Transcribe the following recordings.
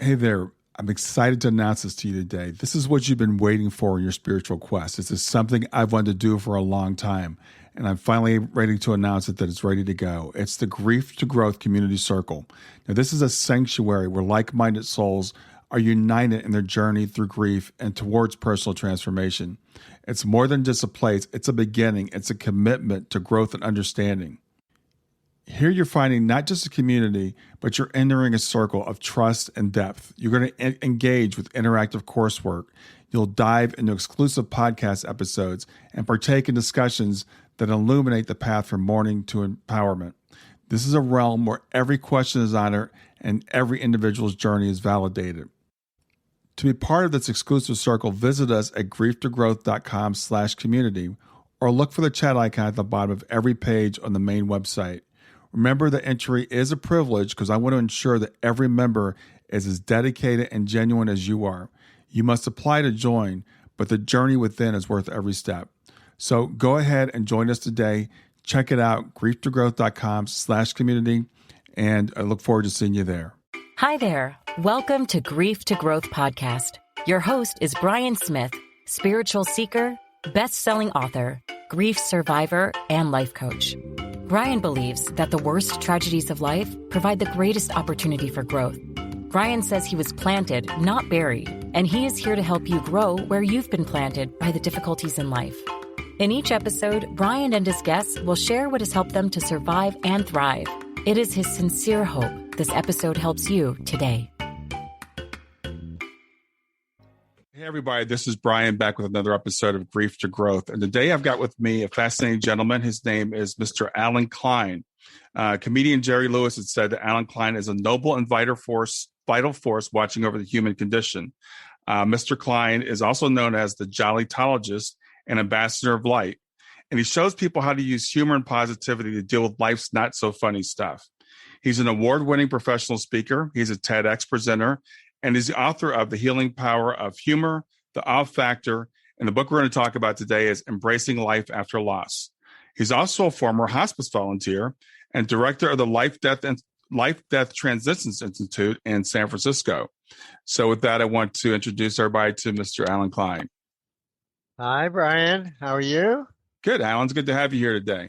Hey there. I'm excited to announce this to you today. This is what you've been waiting for in your spiritual quest. This is something I've wanted to do for a long time, and I'm finally ready to announce it that it's ready to go. It's the Grief to Growth Community Circle. Now, this is a sanctuary where like-minded souls are united in their journey through grief and towards personal transformation. It's more than just a place. It's a beginning. It's a commitment to growth and understanding. Here you're finding not just a community, but you're entering a circle of trust and depth. You're going to engage with interactive coursework. You'll dive into exclusive podcast episodes and partake in discussions that illuminate the path from mourning to empowerment. This is a realm where every question is honored and every individual's journey is validated. To be part of this exclusive circle, visit us at grieftogrowth.com/community or look for the chat icon at the bottom of every page on the main website. Remember that entry is a privilege because I want to ensure that every member is as dedicated and genuine as you are. You must apply to join, but the journey within is worth every step. So go ahead and join us today. Check it out, grieftogrowth.com/community, and I look forward to seeing you there. Hi there. Welcome to Grief to Growth Podcast. Your host is Brian Smith, spiritual seeker, best-selling author, grief survivor, and life coach. Brian believes that the worst tragedies of life provide the greatest opportunity for growth. Brian says he was planted, not buried, and he is here to help you grow where you've been planted by the difficulties in life. In each episode, Brian and his guests will share what has helped them to survive and thrive. It is his sincere hope this episode helps you today. Hey, everybody, this is Brian back with another episode of Grief to Growth. And today I've got with me a fascinating gentleman. His name is Mr. Allen Klein. Comedian Jerry Lewis had said that Allen Klein is a noble and vital force watching over the human condition. Mr. Klein is also known as the Jollytologist and ambassador of light. And he shows people how to use humor and positivity to deal with life's not so funny stuff. He's an award-winning professional speaker. He's a TEDx presenter, and is the author of The Healing Power of Humor, The Awe Factor, and the book we're going to talk about today is Embracing Life After Loss. He's also a former hospice volunteer and director of the Life, Death Transitions Institute in San Francisco. So with that, I want to introduce everybody to Mr. Allen Klein. Hi, Brian. How are you? Good, Alan. It's good to have you here today.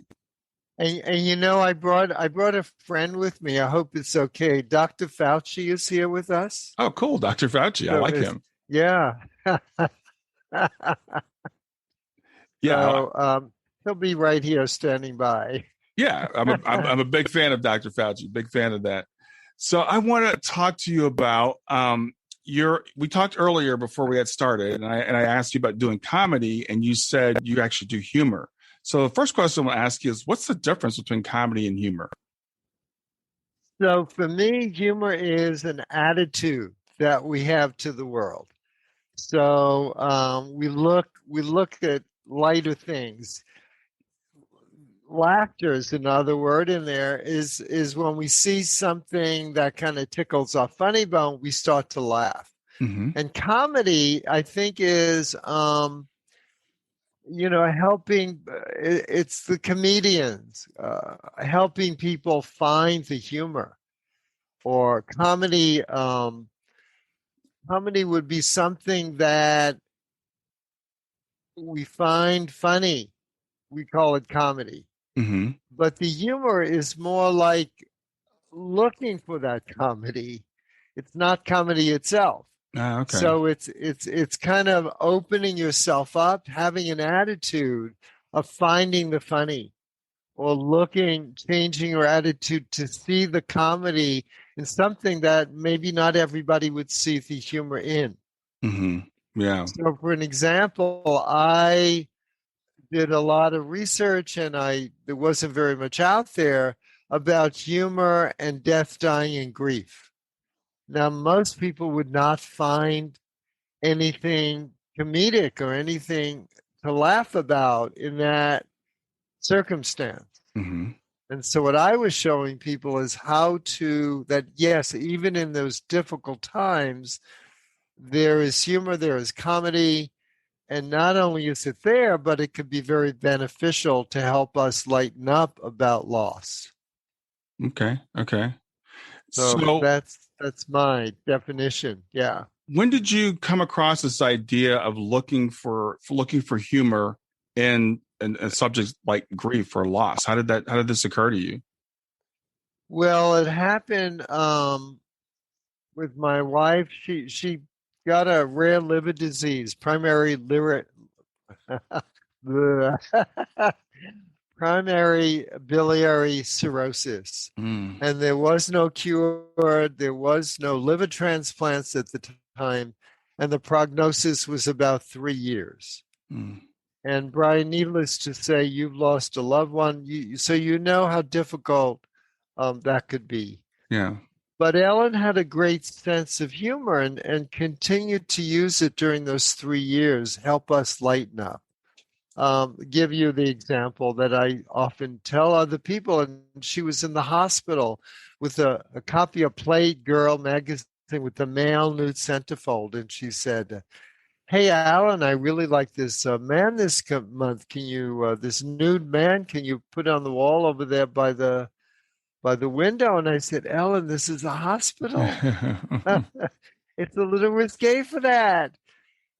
And you know, I brought a friend with me. I hope it's okay. Dr. Fauci is here with us. Oh, cool. Dr. Fauci. I like him. Yeah. Yeah. So, he'll be right here standing by. Yeah. I'm a big fan of Dr. Fauci. Big fan of that. So I want to talk to you about we talked earlier before we had started, and I asked you about doing comedy, and you said you actually do humor. So the first question I'm going to ask you is, what's the difference between comedy and humor? So for me, humor is an attitude that we have to the world. So we look at lighter things. Laughter is another word in there, is when we see something that kind of tickles our funny bone, we start to laugh. Mm-hmm. And comedy, I think, is helping. It's the comedians helping people find the humor. Or comedy would be something that we find funny. We call it comedy. Mm-hmm. But the humor is more like looking for that comedy. It's not comedy itself. Okay. So it's kind of opening yourself up, having an attitude of finding the funny, or changing your attitude to see the comedy in something that maybe not everybody would see the humor in. Mm-hmm. Yeah. So for an example, I did a lot of research, and there wasn't very much out there about humor and death, dying, and grief. Now, most people would not find anything comedic or anything to laugh about in that circumstance. Mm-hmm. And so what I was showing people is yes, even in those difficult times, there is humor, there is comedy, and not only is it there, but it could be very beneficial to help us lighten up about loss. Okay. So So that's my definition. Yeah. when did you come across this idea of looking for humor in subjects like grief or loss? How did this occur to you? Well, it happened with my wife. She got a rare liver disease, primary liver primary biliary cirrhosis. Mm, And there was no cure, there was no liver transplants at the time, and the prognosis was about 3 years. mm, And Brian, needless to say, you've lost a loved one, so you know how difficult that could be. yeah. But Ellen had a great sense of humor and continued to use it during those 3 years, help us lighten up. Give you the example that I often tell other people. And she was in the hospital with a copy of Playgirl magazine with the male nude centerfold. And she said, "Hey, Alan, I really like this man this month. Can you, this nude man, can you put on the wall over there by the window?" And I said, "Ellen, this is a hospital. It's a little risque for that."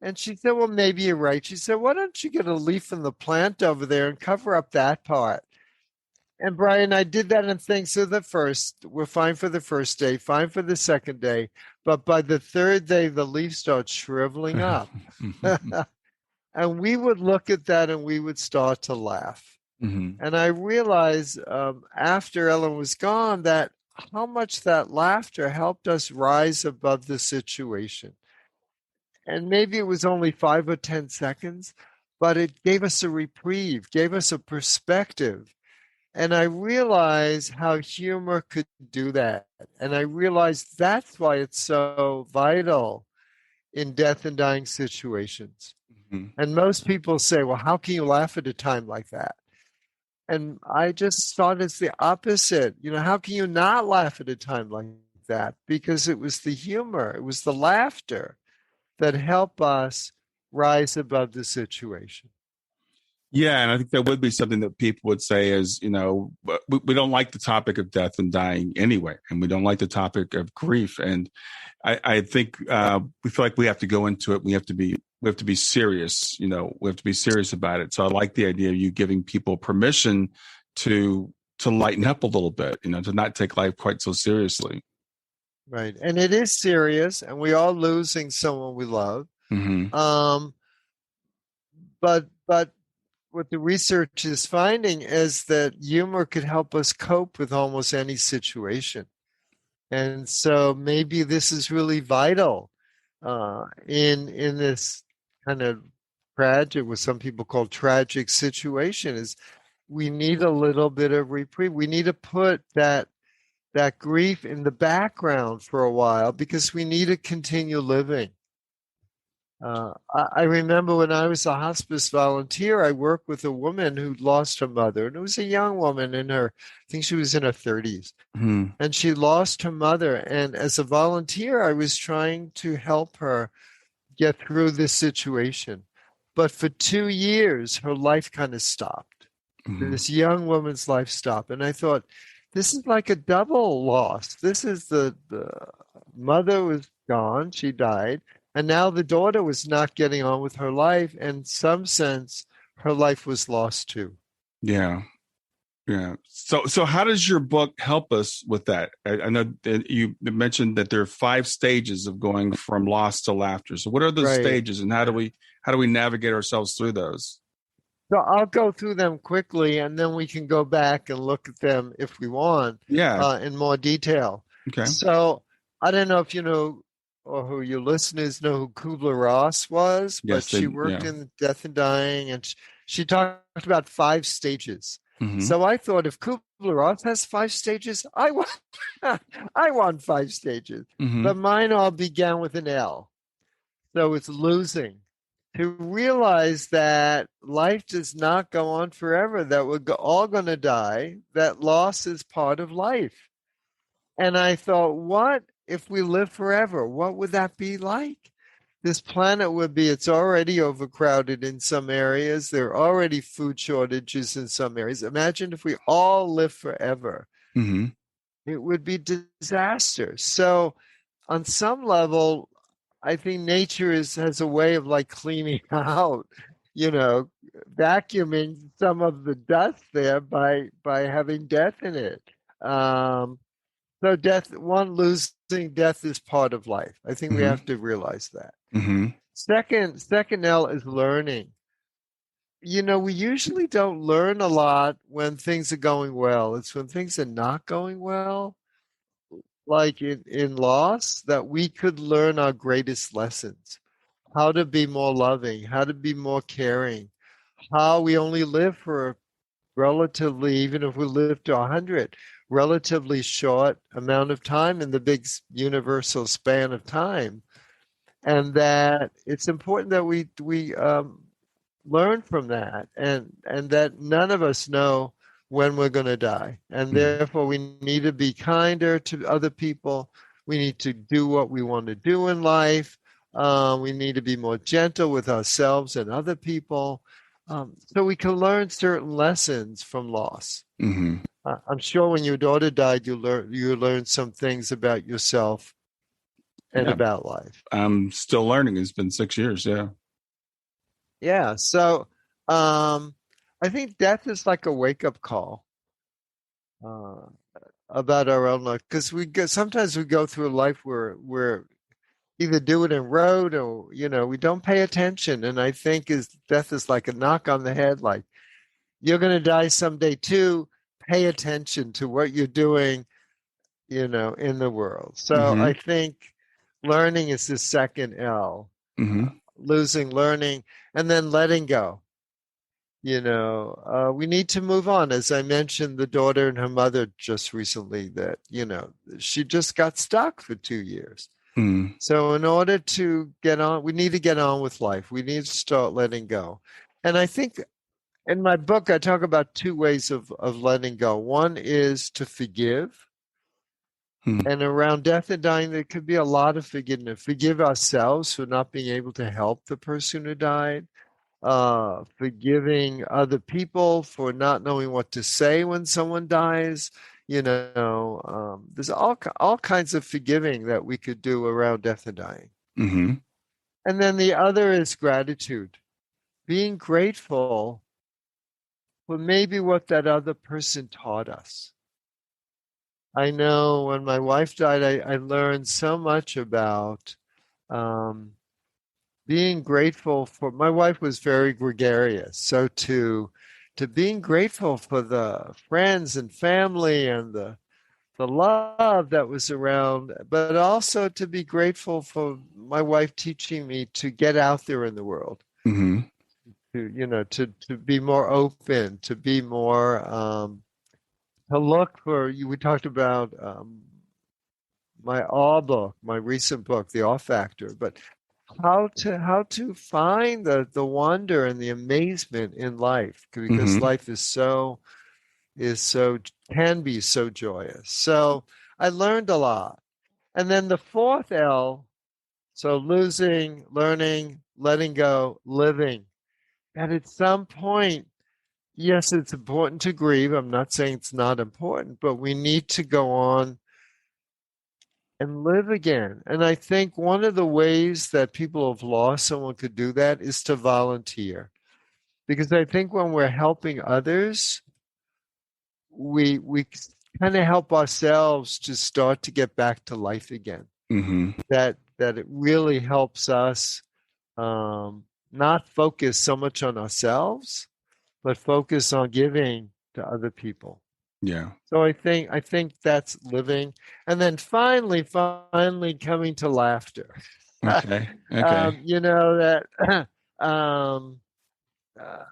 And she said, "Well, maybe you're right." She said, "Why don't you get a leaf from the plant over there and cover up that part?" And Brian, I did that and things. So we're fine for the first day, fine for the second day. But by the third day, the leaf starts shriveling up. And we would look at that and we would start to laugh. Mhm. And I realized after Ellen was gone that how much that laughter helped us rise above the situation. And maybe it was only 5 or 10 seconds, but it gave us a reprieve, gave us a perspective. And I realized how humor could do that. And I realized that's why it's so vital in death and dying situations. Mhm. And most people say, "Well, how can you laugh at a time like that?" And I just thought it's the opposite. How can you not laugh at a time like that? Because it was the humor, it was the laughter that help us rise above the situation. Yeah, and I think that would be something that people would say is, we don't like the topic of death and dying anyway, and we don't like the topic of grief. And I think we feel like we have to go into it. We have to be serious. We have to be serious about it. So I like the idea of you giving people permission to lighten up a little bit. To not take life quite so seriously. Right. And it is serious, and we are losing someone we love. Mm-hmm. Um, but what the research is finding is that humor could help us cope with almost any situation. And so maybe this is really vital in this kind of tragic, what some people call tragic situation, is we need a little bit of reprieve. We need to put that grief in the background for a while because we need to continue living. I remember when I was a hospice volunteer, I worked with a woman who lost her mother, and it was a young woman I think she was in her 30s, Mm-hmm. and she lost her mother. And as a volunteer, I was trying to help her get through this situation. But for 2 years, her life kind of stopped. Mm-hmm. This young woman's life stopped. And I thought, this is like a double loss. This is the mother was gone, she died. And now the daughter was not getting on with her life. And in some sense, her life was lost too. Yeah. Yeah. So how does your book help us with that? I know that you mentioned that there are 5 stages of going from loss to laughter. So what are those Right. stages, and how do we navigate ourselves through those? So I'll go through them quickly, and then we can go back and look at them if we want Yeah. in more detail. Okay. So I don't know if you know or who your listeners know who Kubler-Ross was, but Yes. she worked Yeah. in death and dying, and she talked about 5 stages. Mm-hmm. So I thought if Kubler-Ross has 5 stages, I want I want 5 stages. Mm-hmm. But mine all began with an L. So it's losing. To realize that life does not go on forever, that we're all going to die, that loss is part of life. And I thought, what if we live forever? What would that be like? This planet would be, it's already overcrowded in some areas. There are already food shortages in some areas. Imagine if we all live forever. Mm-hmm. it would be disaster. So on some level, I think nature has a way of like cleaning out, you know, vacuuming some of the dust there by having death in it. Um, so losing death is part of life. I think we Mm-hmm. have to realize that. Mm-hmm. Second L is learning. We usually don't learn a lot when things are going well. It's when things are not going well, like in loss, that we could learn our greatest lessons. How to be more loving, how to be more caring, how we only live for relatively, even if we live to 100, relatively short amount of time in the big universal span of time. And that it's important that we learn from that, and that none of us know when we're going to die, and therefore we need to be kinder to other people. We need to do what we want to do in life. We need to be more gentle with ourselves and other people, so we can learn certain lessons from loss. Mm-hmm. I'm sure when your daughter died, you learned some things about yourself and Yeah, about life. I'm still learning. It's been 6 years. Yeah. Yeah. So I think death is like a wake up call uh, about our own life, because sometimes we go through life where we're either do it in road, or we don't pay attention. And I think is death is like a knock on the head, like you're going to die someday too. Pay attention to what you're doing, in the world. So Mm-hmm. I think learning is the second L. Mm-hmm. Losing, learning, and then letting go. We need to move on. As I mentioned, the daughter and her mother just recently, that, she just got stuck for 2 years. Mm-hmm. So in order to get on, we need to get on with life. We need to start letting go. And I think in my book, I talk about two ways of letting go. One is to forgive. And around death and dying, there could be a lot of forgiveness. Forgive ourselves for not being able to help the person who died, forgiving other people for not knowing what to say when someone dies. There's all kinds of forgiving that we could do around death and dying. Mm-hmm. And then the other is gratitude, being grateful for maybe what that other person taught us. I know when my wife died, I learned so much about um, being grateful for. My wife was very gregarious, so to being grateful for the friends and family and the love that was around, but also to be grateful for my wife teaching me to get out there in the world, Mm-hmm. to be more open, to be more to look for you. We talked about my awe book, my recent book, The Awe Factor, but how to find the wonder and the amazement in life, because Mm-hmm. life is so can be so joyous. So I learned a lot. And then the fourth L, so losing, learning, letting go, living. And at some point, yes, it's important to grieve. I'm not saying it's not important, but we need to go on and live again. And I think one of the ways that people have lost someone could do that is to volunteer. Because I think when we're helping others, we kind of help ourselves to start to get back to life again. Mm-hmm. That it really helps us not focus so much on ourselves, but focus on giving to other people. Yeah. So I think that's living. And then finally coming to laughter. Okay. Okay. That um, uh,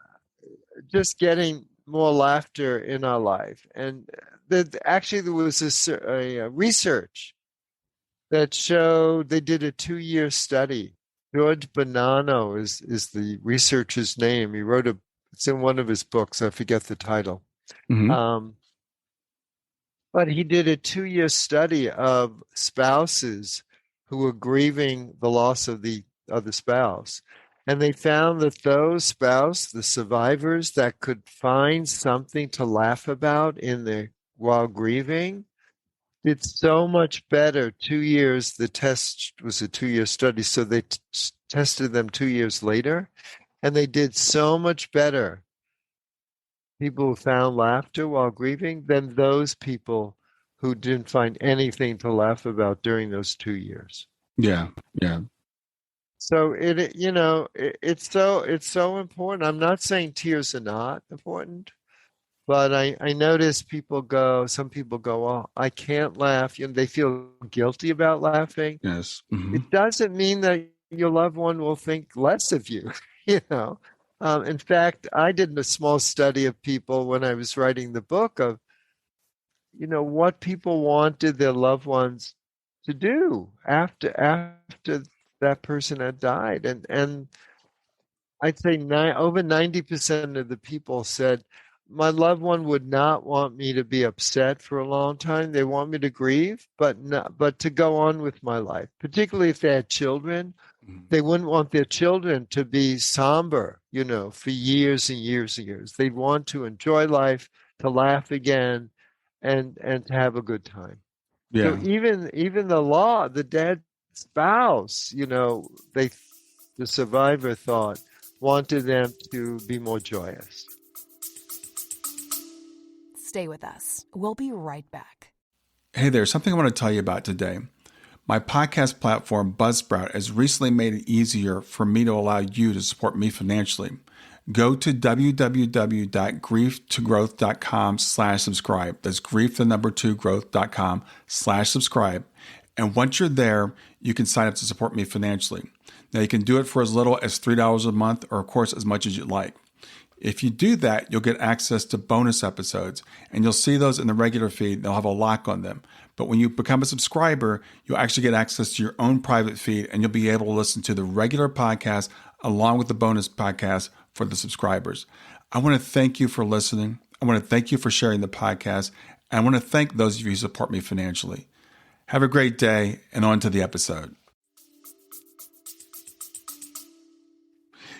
just getting more laughter in our life. And actually, there was a research that showed, they did a 2-year study. George Bonanno is the researcher's name. It's in one of his books. I forget the title. Mm-hmm. Um, but he did a 2-year study of spouses who were grieving the loss of the other spouse. And they found that the survivors that could find something to laugh about while grieving, did so much better. 2 years, the test was a 2-year study, so they tested them 2 years later, and they did so much better, people who found laughter while grieving, than those people who didn't find anything to laugh about during those 2 years. Yeah. Yeah. So it's so important. I'm not saying tears are not important, but I notice some people go, oh, I can't laugh. They feel guilty about laughing. Yes. Hmm. It doesn't mean that your loved one will think less of you, you know. In fact, I did a small study of people when I was writing the book of, what people wanted their loved ones to do after that person had died. And I'd say over 90% of the people said, my loved one would not want me to be upset for a long time. They want me to grieve, but to go on with my life, particularly if they had children. They wouldn't want their children to be somber, for years and years and years. They'd want to enjoy life, to laugh again, and to have a good time. So Yeah. even the dead spouse, the survivor thought, wanted them to be more joyous. Stay with us. We'll be right back. Hey there, something I want to tell you about today. My podcast platform, Buzzsprout, has recently made it easier for me to allow you to support me financially. Go to www.grieftogrowth.com/subscribe. That's grief2growth.com/subscribe. And once you're there, you can sign up to support me financially. Now, you can do it for as little as $3 a month, or of course, as much as you'd like. If you do that, you'll get access to bonus episodes, and you'll see those in the regular feed. They'll have a lock on them. But when you become a subscriber, you'll actually get access to your own private feed, and you'll be able to listen to the regular podcast along with the bonus podcast for the subscribers. I want to thank you for listening. I want to thank you for sharing the podcast. And I want to thank those of you who support me financially. Have a great day, and on to the episode.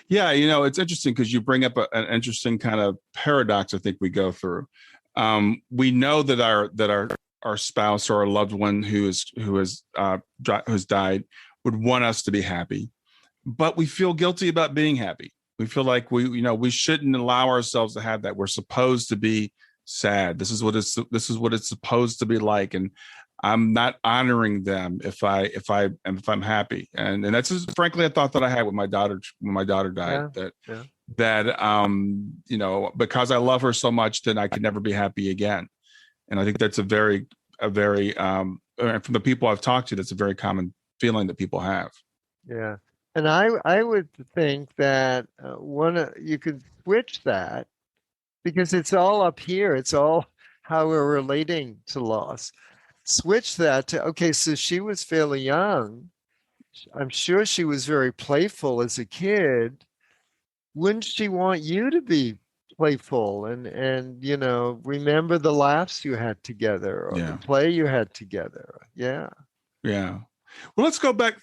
Yeah, it's interesting because you bring up an interesting kind of paradox I think we go through. We know that our spouse or our loved one who has died would want us to be happy, but we feel guilty about being happy. We feel like we shouldn't allow ourselves to have that. We're supposed to be sad. This is what it's supposed to be like, and I'm not honoring them if I'm happy. And that's just, frankly, a thought that I had with my daughter when my daughter died. That because I love her so much, then I could never be happy again. And I think that's a very from the people I've talked to, that's a very common feeling that people have. Yeah. And I would think that you could switch that, because it's all up here. It's all how we're relating to loss. Switch that to, okay, so she was fairly young. I'm sure she was very playful as a kid. Wouldn't she want you to be playful and remember the laughs you had together, or the play you had together? Yeah. Well, let's go back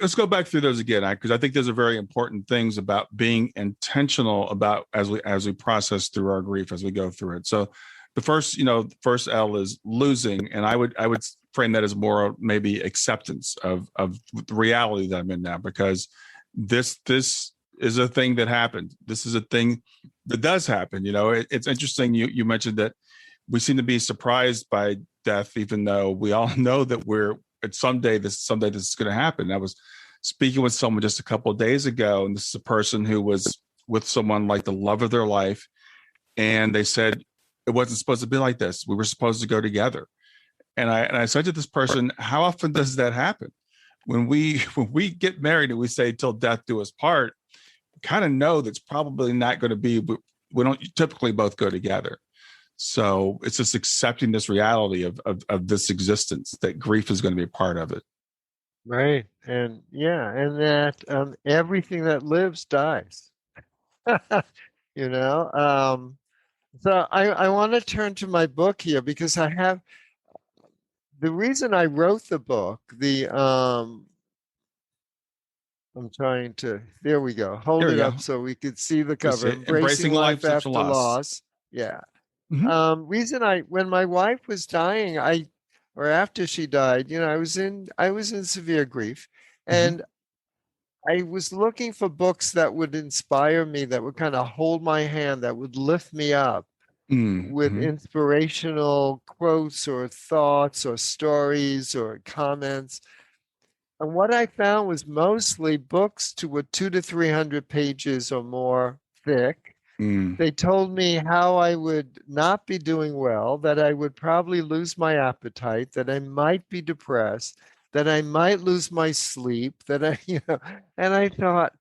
through those again, because I think there's a very important things about being intentional about as we process through our grief, as we go through it. So the first L is losing, and I would frame that as more maybe acceptance of the reality that I'm in now, because this is a thing that happened. This is a thing that does happen. It's interesting. You mentioned that we seem to be surprised by death, even though we all know that someday this is going to happen. I was speaking with someone just a couple of days ago, and this is a person who was with someone like the love of their life, and they said it wasn't supposed to be like this. We were supposed to go together. And I said to this person, how often does that happen? When we get married and we say till death do us part, we kind of know that's probably not going to be. We don't typically both go together. So it's just accepting this reality of this existence, that grief is going to be a part of it. Right. And that everything that lives dies. So I want to turn to my book here, because the reason I wrote the book, I'm trying to, there we go. Hold it up so we could see the cover. Embracing Life After Loss. Yeah. Mm-hmm. When my wife was dying, I or after she died, I was in severe grief, Mm-hmm. and I was looking for books that would inspire me, that would kind of hold my hand, that would lift me up with Mm-hmm. inspirational quotes or thoughts or stories or comments. And what I found was mostly books to were 200 to 300 pages or more thick. Mm. They told me how I would not be doing well, that I would probably lose my appetite, that I might be depressed, that I might lose my sleep, and I thought,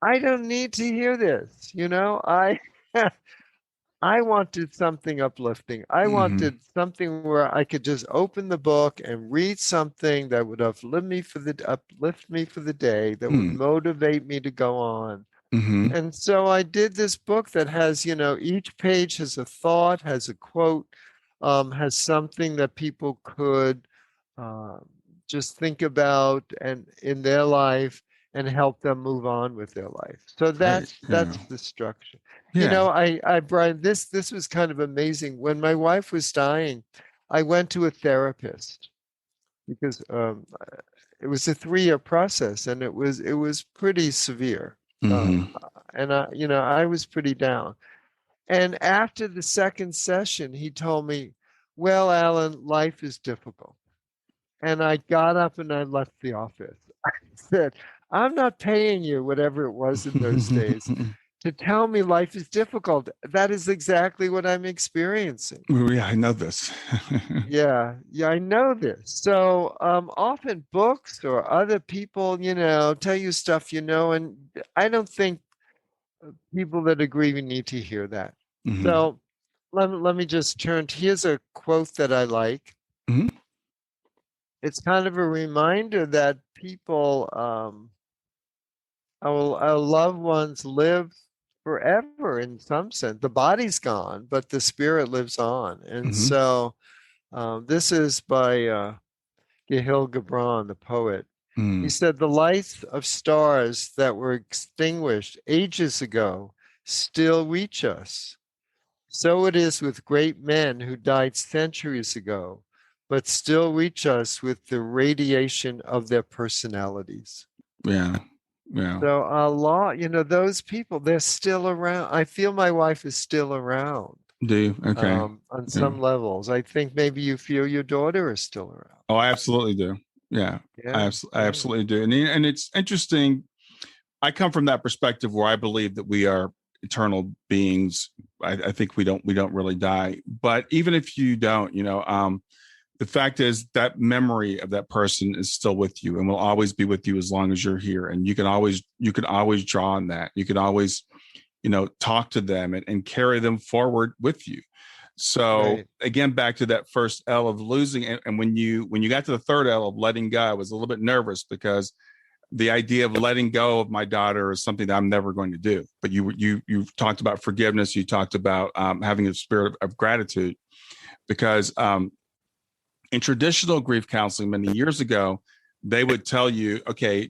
I don't need to hear this. I wanted something uplifting. I Mm-hmm. wanted something where I could just open the book and read something that would uplift me for the day, that would Mm. motivate me to go on. Mm-hmm. And so I did this book that has, each page has a thought, has a quote, has something that people could uh, just think about and in their life and help them move on with their life. So Great. Yeah. that's the structure. Yeah. Brian, this was kind of amazing. When my wife was dying, I went to a therapist because it was a 3-year process, and it was pretty severe. Mm-hmm. And I was pretty down. And after the second session, he told me, "Well, Alan, life is difficult." And I got up and I left the office. I said, "I'm not paying you whatever it was in those days to tell me life is difficult. That is exactly what I'm experiencing." Yeah, I know this. Yeah, I know this. So often books or other people, tell you stuff, and I don't think people that are grieving need to hear that. Mm-hmm. So let me just here's a quote that I like. Mm-hmm. It's kind of a reminder that people, our loved ones live forever in some sense. The body's gone, but the spirit lives on. And Mm-hmm. so this is by Gahil Gibran, the poet. He Mm. said, "The lights of stars that were extinguished ages ago still reach us. So it is with great men who died centuries ago, but still reach us with the radiation of their personalities." Yeah. Yeah. So a lot, those people, they're still around. I feel my wife is still around Do you? Okay. on Yeah. some levels. I think maybe you feel your daughter is still around. Oh, I absolutely do. Yeah. Yeah, I yeah. absolutely do. And it's interesting. I come from that perspective where I believe that we are eternal beings. I think we don't really die. But even if you don't, the fact is that memory of that person is still with you and will always be with you as long as you're here. And you can always draw on that. You can always, talk to them and carry them forward with you. So Right. again, back to that first L of losing. And when you got to the third L of letting go, I was a little bit nervous because the idea of letting go of my daughter is something that I'm never going to do. But you've talked about forgiveness. You talked about having a spirit of gratitude, because in traditional grief counseling many years ago, they would tell you, okay,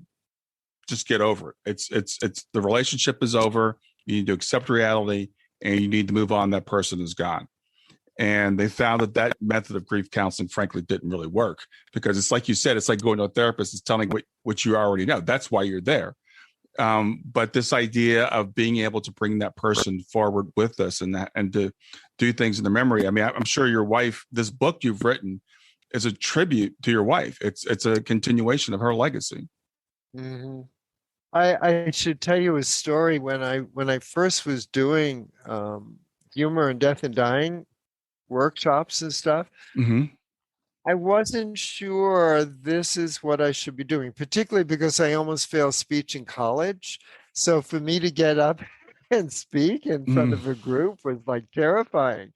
just get over it. It's the relationship is over. You need to accept reality and you need to move on. That person is gone. And they found that method of grief counseling, frankly, didn't really work, because it's like you said, it's like going to a therapist is telling what you already know. That's why you're there. But this idea of being able to bring that person forward with us and to do things in their memory. I mean, I'm sure your wife, this book you've written is a tribute to your wife. It's a continuation of her legacy. Hmm. I should tell you a story. When I first was doing humor and death and dying workshops and stuff, Mm-hmm. I wasn't sure this is what I should be doing, particularly because I almost failed speech in college. So for me to get up and speak in front Mm. of a group was like terrifying.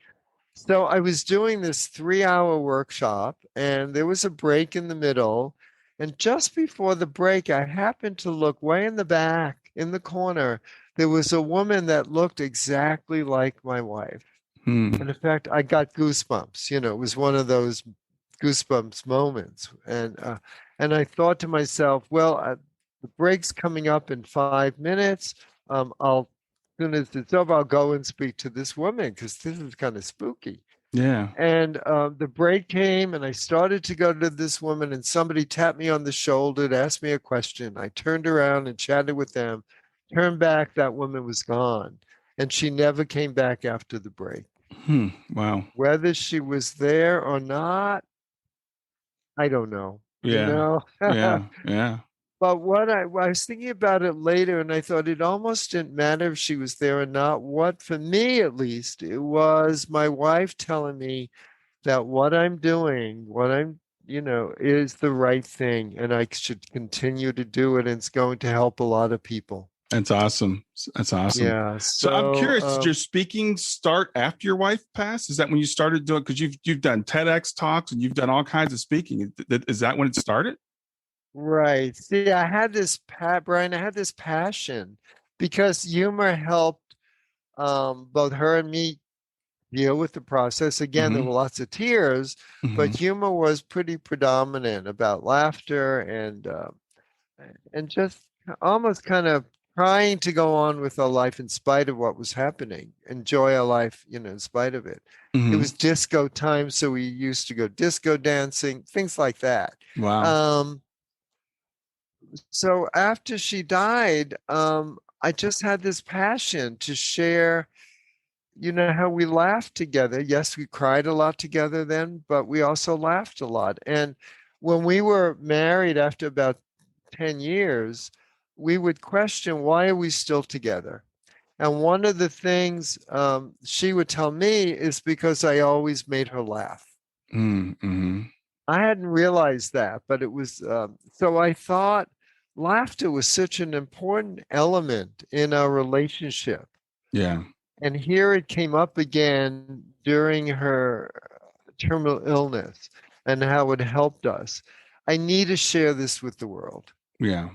So I was doing this 3-hour workshop, and there was a break in the middle. And just before the break, I happened to look way in the back, in the corner. There was a woman that looked exactly like my wife. Mm. And in fact, I got goosebumps. It was one of those goosebumps moments. And I thought to myself, well, the break's coming up in 5 minutes. As soon as it's over, I'll go and speak to this woman because this is kind of spooky. Yeah. And the break came, and I started to go to this woman, and somebody tapped me on the shoulder to ask me a question. I turned around and chatted with them, turned back, that woman was gone. And she never came back after the break. Wow. Whether she was there or not, I don't know, Yeah. Yeah. Yeah. But I was thinking about it later, and I thought it almost didn't matter if she was there or not. What, for me at least, it was my wife telling me that what I'm doing, is the right thing, and I should continue to do it, and it's going to help a lot of people. That's awesome. That's awesome. Yeah. So I'm curious, did your speaking start after your wife passed? Is that when you started doing, because you've done TEDx talks and you've done all kinds of speaking. Is that when it started? Right. See, I had this, Brian, I had this passion because humor helped both her and me deal with the process. Again, there were lots of tears, but humor was pretty predominant about laughter and just almost kind of trying to go on with our life in spite of what was happening, enjoy our life, in spite of it. It was disco time, so we used to go disco dancing, things like that. Wow. So after she died, I just had this passion to share, how we laughed together. Yes, we cried a lot together then, but we also laughed a lot. And when we were married after about 10 years, we would question, why are we still together? And one of the things she would tell me is because I always made her laugh. Mm-hmm. I hadn't realized that, but it was, so I thought laughter was such an important element in our relationship. Yeah. And here it came up again during her terminal illness and how it helped us. I need to share this with the world. Yeah.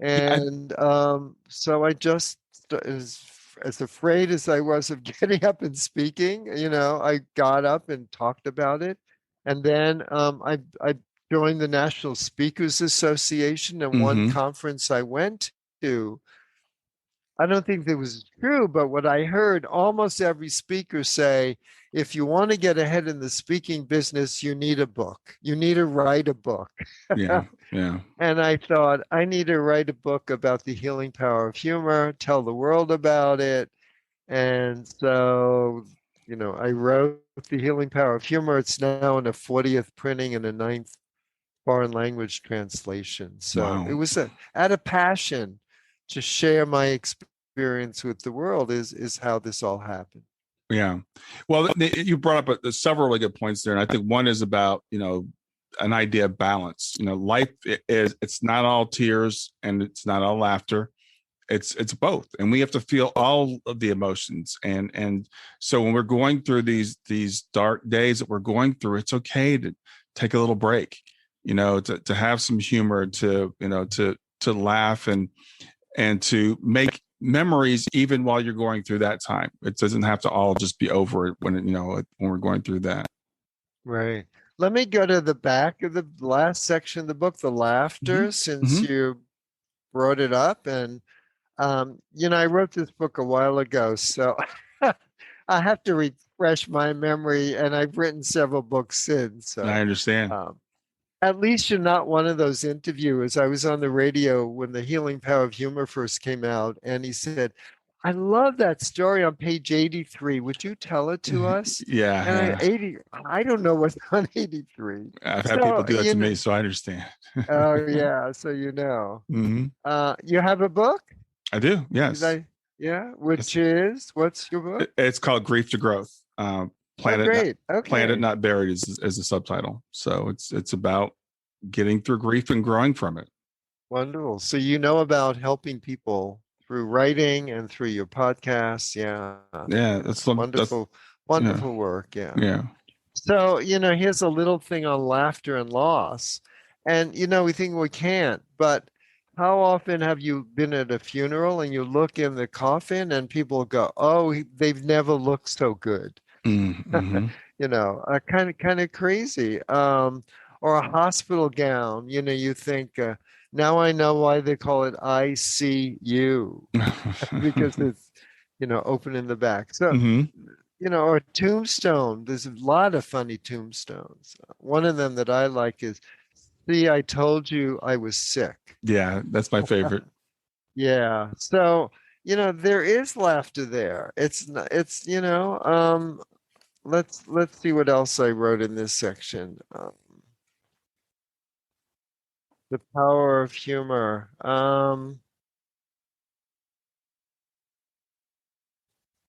And so I just, as afraid as I was of getting up and speaking, I got up and talked about it. And then I joined the National Speakers Association, and one conference I went to, I don't think that was true, but what I heard almost every speaker say, if you want to get ahead in the speaking business, you need a book. You need to write a book. Yeah. Yeah. And I thought, I need to write a book about the healing power of humor, tell the world about it. And so, I wrote The Healing Power of Humor. It's now in a 40th printing and a 9th foreign language translation. So it Wow. was out of passion to share my experience with the world is how this all happened. Yeah. Well, you brought up several really good points there. And I think one is about, an idea of balance. Life it's not all tears and it's not all laughter. It's both. And we have to feel all of the emotions. And so when we're going through these dark days that we're going through, it's okay to take a little break, to have some humor, to laugh and to make memories even while you're going through that time. It doesn't have to all just be over when we're going through that. Right. Let me go to the back of the last section of the book, the laughter, since you brought it up. And, I wrote this book a while ago, so I have to refresh my memory, and I've written several books since. So, I understand. At least you're not one of those interviewers. I was on the radio when The Healing Power of Humor first came out, and he said, I love that story on page 83. Would you tell it to us? Yeah. And I don't know what's on 83. I've had people do that to me, so I understand. Oh, yeah. So you have a book? I do, yes. Which is, what's your book? It's called Grief to Growth. Great. Planet Not Buried is the subtitle. So it's about getting through grief and growing from it. Wonderful. So about helping people through writing and through your podcasts. Yeah. That's wonderful work. Yeah. Yeah. So, here's a little thing on laughter and loss. And, we think we can't, but how often have you been at a funeral and you look in the coffin and people go, oh, they've never looked so good. Mm-hmm. Kind of crazy. Or a hospital gown, you think, now I know why they call it ICU because it's, open in the back. So, or tombstone. There's a lot of funny tombstones. One of them that I like is, "See, I told you I was sick." Yeah, that's my favorite. Yeah. So, there is laughter there. Let's see what else I wrote in this section. The power of humor.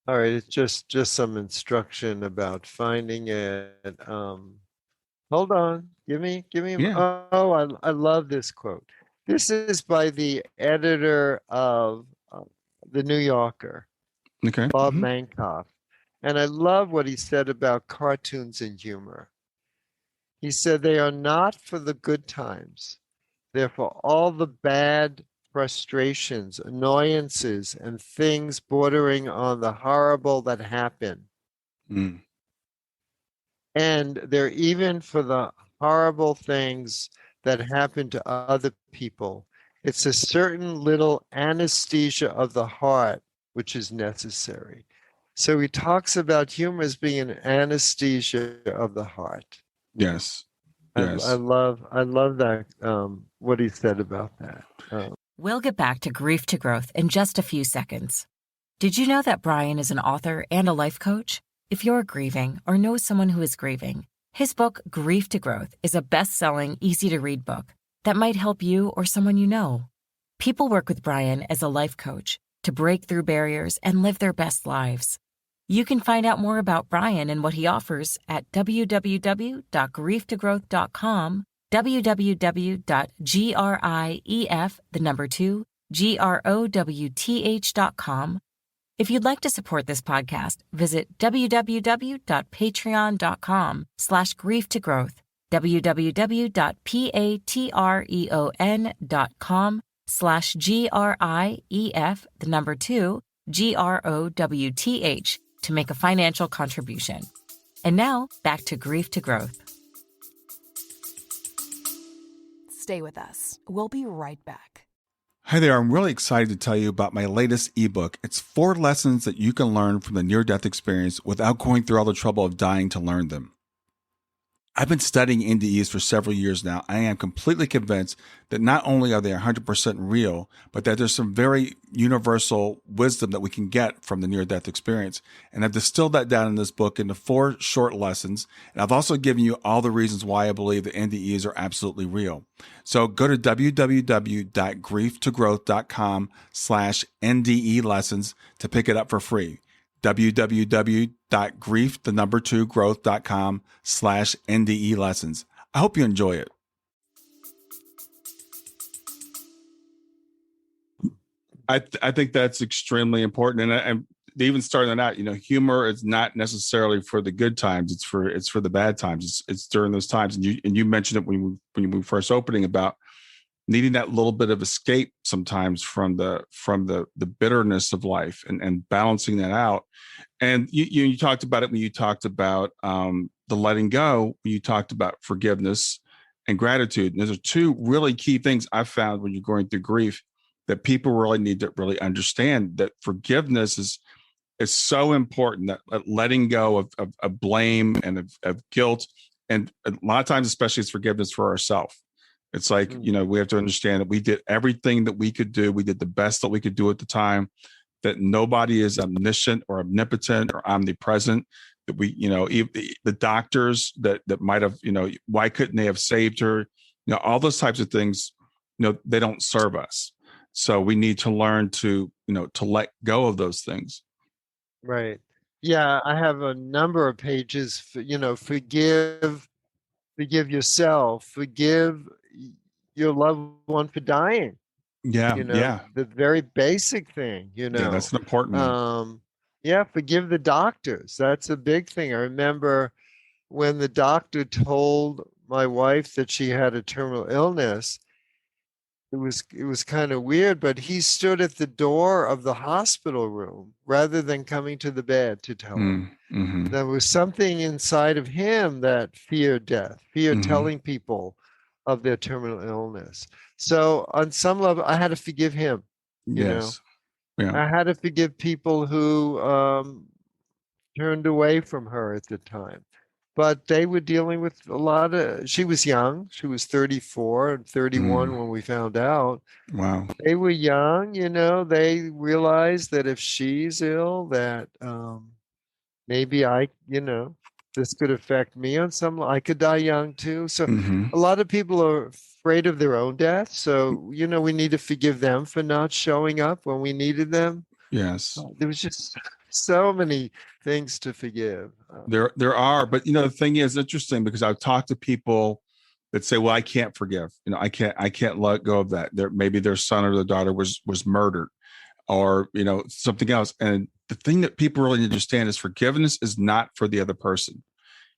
All right, it's just some instruction about finding it. Hold on. Give me. Yeah. Oh, I love this quote. This is by the editor of The New Yorker, Okay. Bob Mhm. Mankoff. And I love what he said about cartoons and humor. He said they are not for the good times. They're for all the bad frustrations, annoyances, and things bordering on the horrible that happen. Mm. And they're even for the horrible things that happen to other people. It's a certain little anesthesia of the heart which is necessary. So he talks about humor as being an anesthesia of the heart. Yes. I Yes. love that what he said about that. We'll get back to growth in just a few seconds. Did you know that Brian is an author and a life coach? If you're grieving or know someone who is grieving, his book, Grief to Growth, is a best-selling, easy-to-read book that might help you or someone you know. People work with Brian as a life coach to break through barriers and live their best lives. You can find out more about Brian and what he offers at www.grieftogrowth.com, www.growth.com. If you'd like to support this podcast, visit www.patreon.com/grieftogrowth, www.patreon.com/GRIEF2GROWTH to make a financial contribution. And now, back to Grief to Growth. Stay with us. We'll be right back. Hi there. I'm really excited to tell you about my latest ebook. It's 4 lessons that you can learn from the near-death experience without going through all the trouble of dying to learn them. I've been studying NDEs for several years now. I am completely convinced that not only are they 100% real, but that there's some very universal wisdom that we can get from the near-death experience. And I've distilled that down in this book into 4 short lessons. And I've also given you all the reasons why I believe that NDEs are absolutely real. So go to www.grieftogrowth.com/NDE lessons to pick it up for free. www.growth.com/NDE lessons. I hope you enjoy it. I think that's extremely important. And even starting out, humor is not necessarily for the good times. It's for the bad times. It's during those times. And you mentioned it when we were first opening about needing that little bit of escape sometimes from the bitterness of life and balancing that out. And you talked about it when you talked about the letting go, when you talked about forgiveness and gratitude. And those are 2 really key things I've found when you're going through grief that people really need to really understand, that forgiveness is so important, that letting go of blame and of guilt. And a lot of times, especially, it's forgiveness for ourselves. It's like, we have to understand that we did everything that we could do. We did the best that we could do at the time, that nobody is omniscient or omnipotent or omnipresent, that the doctors that might have, why couldn't they have saved her? All those types of things, they don't serve us. So we need to learn to let go of those things. Right. Yeah, I have a number of pages for, forgive yourself, forgive your loved one for dying. Yeah. Yeah. The very basic thing, Yeah. That's an important one. Yeah, forgive the doctors. That's a big thing. I remember when the doctor told my wife that she had a terminal illness, it was kind of weird, but he stood at the door of the hospital room rather than coming to the bed to tell her. Mm-hmm. There was something inside of him that feared death, feared telling people of their terminal illness. So on some level, I had to forgive him. Yes. Yeah. I had to forgive people who turned away from her at the time. But they were dealing with a lot of, she was young. She was 34 and 31 when we found out. Wow. They were young, they realized that if she's ill, that maybe this could affect me I could die young too. So Hmm. a lot of people are afraid of their own death. So, we need to forgive them for not showing up when we needed them. Yes. There was just so many things to forgive. There are, but the thing is interesting because I've talked to people that say, well, I can't forgive. I can't let go of that. Maybe their son or their daughter was murdered or, something else. And the thing that people really need to understand is forgiveness is not for the other person.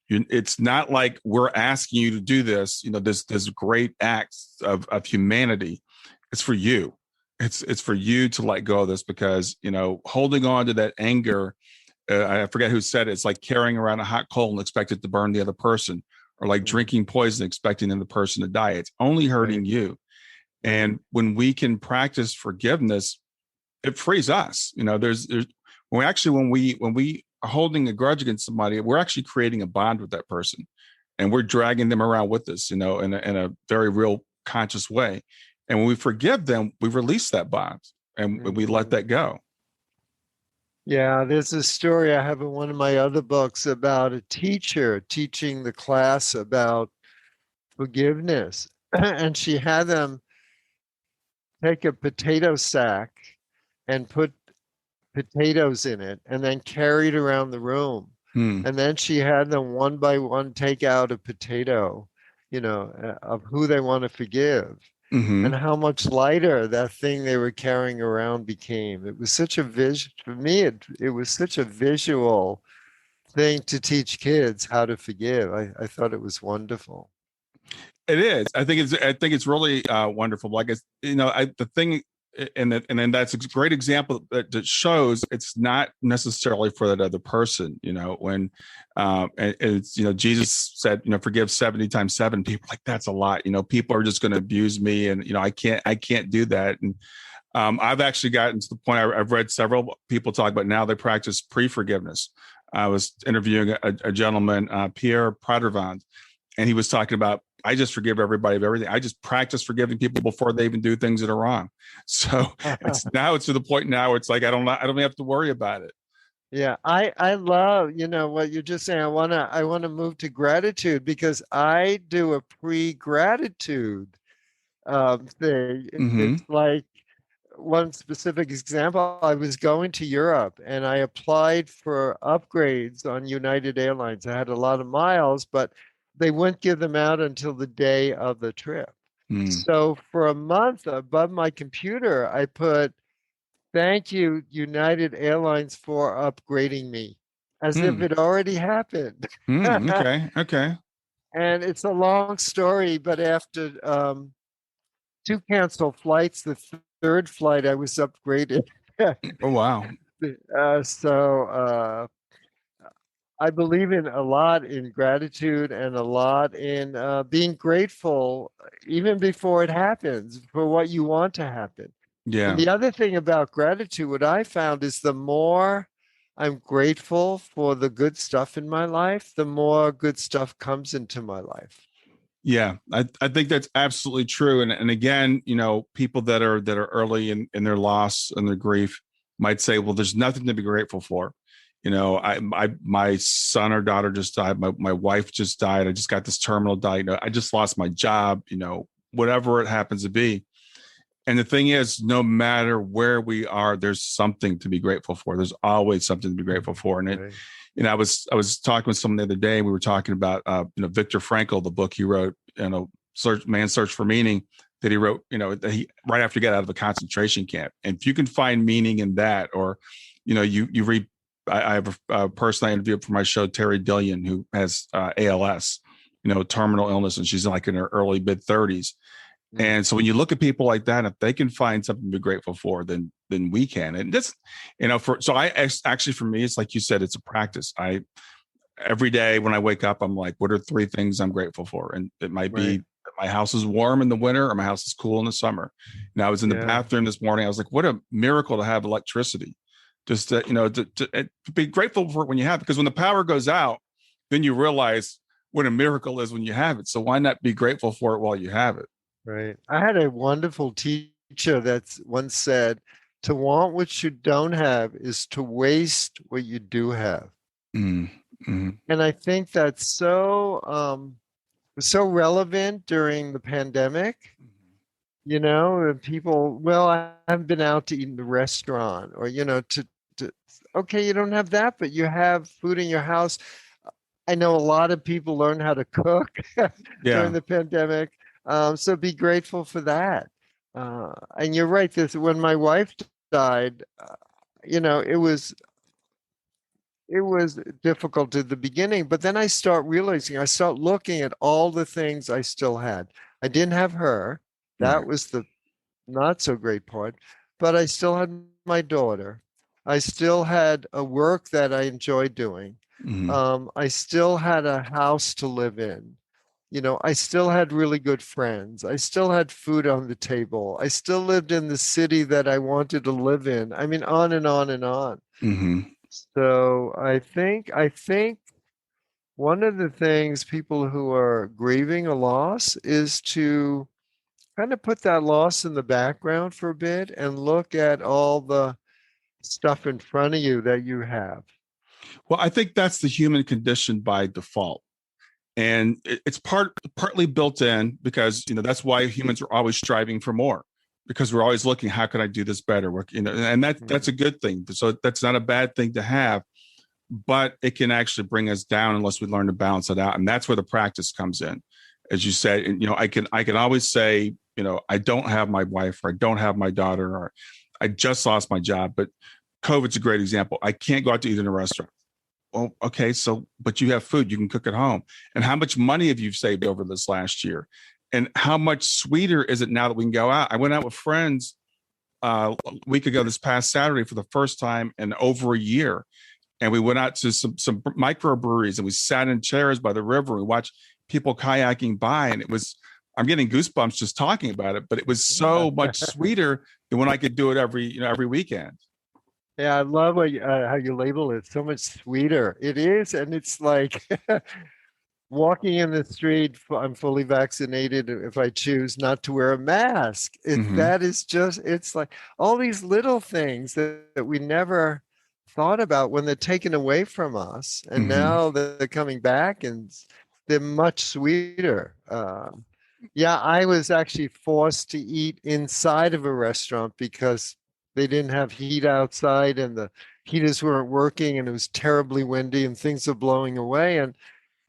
It's not like we're asking you to do this, this great act of humanity. It's for you. It's for you to let go of this because, holding on to that anger, I forget who said it. It's like carrying around a hot coal and expect it to burn the other person, or like drinking poison, expecting the other person to die. It's only hurting you. And when we can practice forgiveness, it frees us. There's when we are holding a grudge against somebody, we're actually creating a bond with that person, and we're dragging them around with us, in a very real conscious way. And when we forgive them, we release that bond and we let that go. Yeah, there's a story I have in one of my other books about a teacher teaching the class about forgiveness. And she had them take a potato sack and put potatoes in it and then carry it around the room. And then she had them one by one take out a potato, of who they want to forgive. And how much lighter that thing they were carrying around became. It was such a for me, it was such a visual thing to teach kids how to forgive. I thought it was wonderful. It is. I think it's really wonderful. Like the thing, and then that's a great example that shows it's not necessarily for that other person. When it's Jesus said forgive 70 times 7. People are like, that's a lot. People are just going to abuse me, and I can't do that. And I've actually gotten to the point. I've read several people talk about now they practice pre-forgiveness. I was interviewing a gentleman, Pierre Pradervand, and he was talking about, I just forgive everybody of everything. I just practice forgiving people before they even do things that are wrong. So it's to the point now where it's like I don't have to worry about it. Yeah, I love what you're just saying. I wanna move to gratitude because I do a pre-gratitude thing. It's like one specific example. I was going to Europe and I applied for upgrades on United Airlines. I had a lot of miles, but they wouldn't give them out until the day of the trip. So for a month above my computer, I put, "Thank you, United Airlines, for upgrading me," as if it already happened. Okay. And it's a long story, but after 2 canceled flights, the third flight I was upgraded. Oh wow. So I believe in a lot in gratitude and a lot in being grateful even before it happens for what you want to happen. Yeah. And the other thing about gratitude, what I found is the more I'm grateful for the good stuff in my life, the more good stuff comes into my life. Yeah, I think that's absolutely true. And again, people that are early in their loss and their grief might say, well, there's nothing to be grateful for. My son or daughter just died. My wife just died. I just got this terminal diagnosis. I just lost my job, whatever it happens to be. And the thing is, no matter where we are, there's something to be grateful for. There's always something to be grateful for. And I was talking with someone the other day, and we were talking about, Viktor Frankl, the book he wrote, Man's Search for Meaning, that he wrote, that he right after he got out of a concentration camp. And if you can find meaning in that, or, you read, I have a person I interviewed for my show, Terry Dillion, who has ALS, terminal illness, and she's like in her early mid 30s. And so when you look at people like that, if they can find something to be grateful for, then we can. And this, actually for me, it's like you said, it's a practice. Every day when I wake up, I'm like, what are 3 things I'm grateful for? And it might be my house is warm in the winter or my house is cool in the summer. And I was in the bathroom this morning. I was like, what a miracle to have electricity. Just to be grateful for it when you have it, because when the power goes out, then you realize what a miracle is when you have it. So why not be grateful for it while you have it? Right. I had a wonderful teacher that once said, to want what you don't have is to waste what you do have. Mm-hmm. And I think that's so relevant during the pandemic. People, well, I haven't been out to eat in the restaurant, or, okay, you don't have that, but you have food in your house. I know a lot of people learn how to cook during Yeah. the pandemic. So be grateful for that. And you're right. When my wife died, it was difficult at the beginning, but then I start looking at all the things I still had. I didn't have her. Right. That was the not so great part, but I still had my daughter. I still had a work that I enjoyed doing. Mm-hmm. I still had a house to live in. I still had really good friends. I still had food on the table. I still lived in the city that I wanted to live in. I mean, on and on and on. Mm-hmm. So I think one of the things people who are grieving a loss is to kind of put that loss in the background for a bit and look at all the stuff in front of you that you have. Well, I think that's the human condition by default. And it's partly built in because, that's why humans are always striving for more, because we're always looking, how can I do this better? And that's a good thing. So that's not a bad thing to have, but it can actually bring us down unless we learn to balance it out. And that's where the practice comes in. As you said, and, I can always say, I don't have my wife, or I don't have my daughter, or I just lost my job, but COVID's a great example. I can't go out to eat in a restaurant. Well, okay, but you have food, you can cook at home. And how much money have you saved over this last year? And how much sweeter is it now that we can go out? I went out with friends a week ago, this past Saturday, for the first time in over a year. And we went out to some microbreweries, and we sat in chairs by the river. We watched people kayaking by, and I'm getting goosebumps just talking about it, but it was so much sweeter than when I could do it every weekend. Yeah, I love how you label it. So much sweeter. It is, and it's like walking in the street. I'm fully vaccinated if I choose not to wear a mask. Mm-hmm. That is just. It's like all these little things that we never thought about when they're taken away from us, and Mm-hmm. now they're coming back, and they're much sweeter. Yeah, I was actually forced to eat inside of a restaurant because they didn't have heat outside, and the heaters weren't working, and it was terribly windy, and things were blowing away. And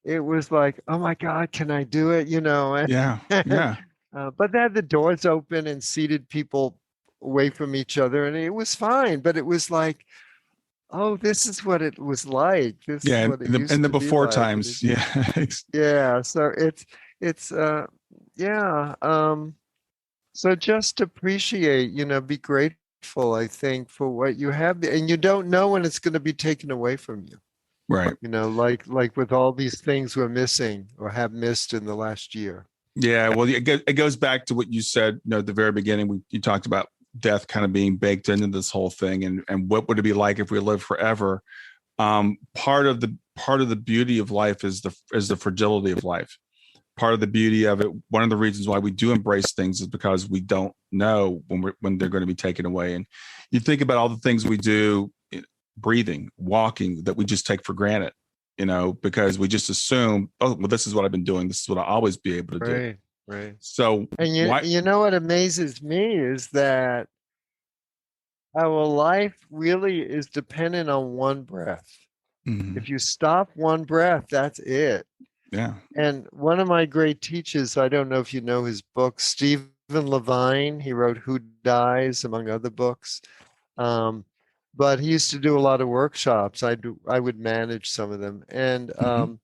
it was like, oh my God, can I do it? Yeah. And, Yeah. but they had the doors open and seated people away from each other, and it was fine. But it was like, oh, this is what it was like. This is Yeah. what it In used the to be before like. times. Yeah. Yeah. So it's yeah. So just appreciate, be grateful, I think, for what you have, and you don't know when it's going to be taken away from you. Right. Like with all these things we're missing or have missed in the last year. Yeah. Well, it goes back to what you said, at the very beginning. You talked about death kind of being baked into this whole thing, and what would it be like if we lived forever? Part of the beauty of life is the fragility of life. Part of the beauty of it, one of the reasons why we do embrace things, is because we don't know when they're going to be taken away. And you think about all the things we do, breathing, walking, that we just take for granted, because we just assume, oh, well, this is what I've been doing. This is what I'll always be able to do. Right, right. So And why? you know what amazes me is that our life really is dependent on one breath. Mhm. If you stop one breath, that's it. Yeah. And one of my great teachers, I don't know if you know his book, Stephen Levine, he wrote Who Dies, among other books. But he used to do a lot of workshops. I would manage some of them. And Mhm.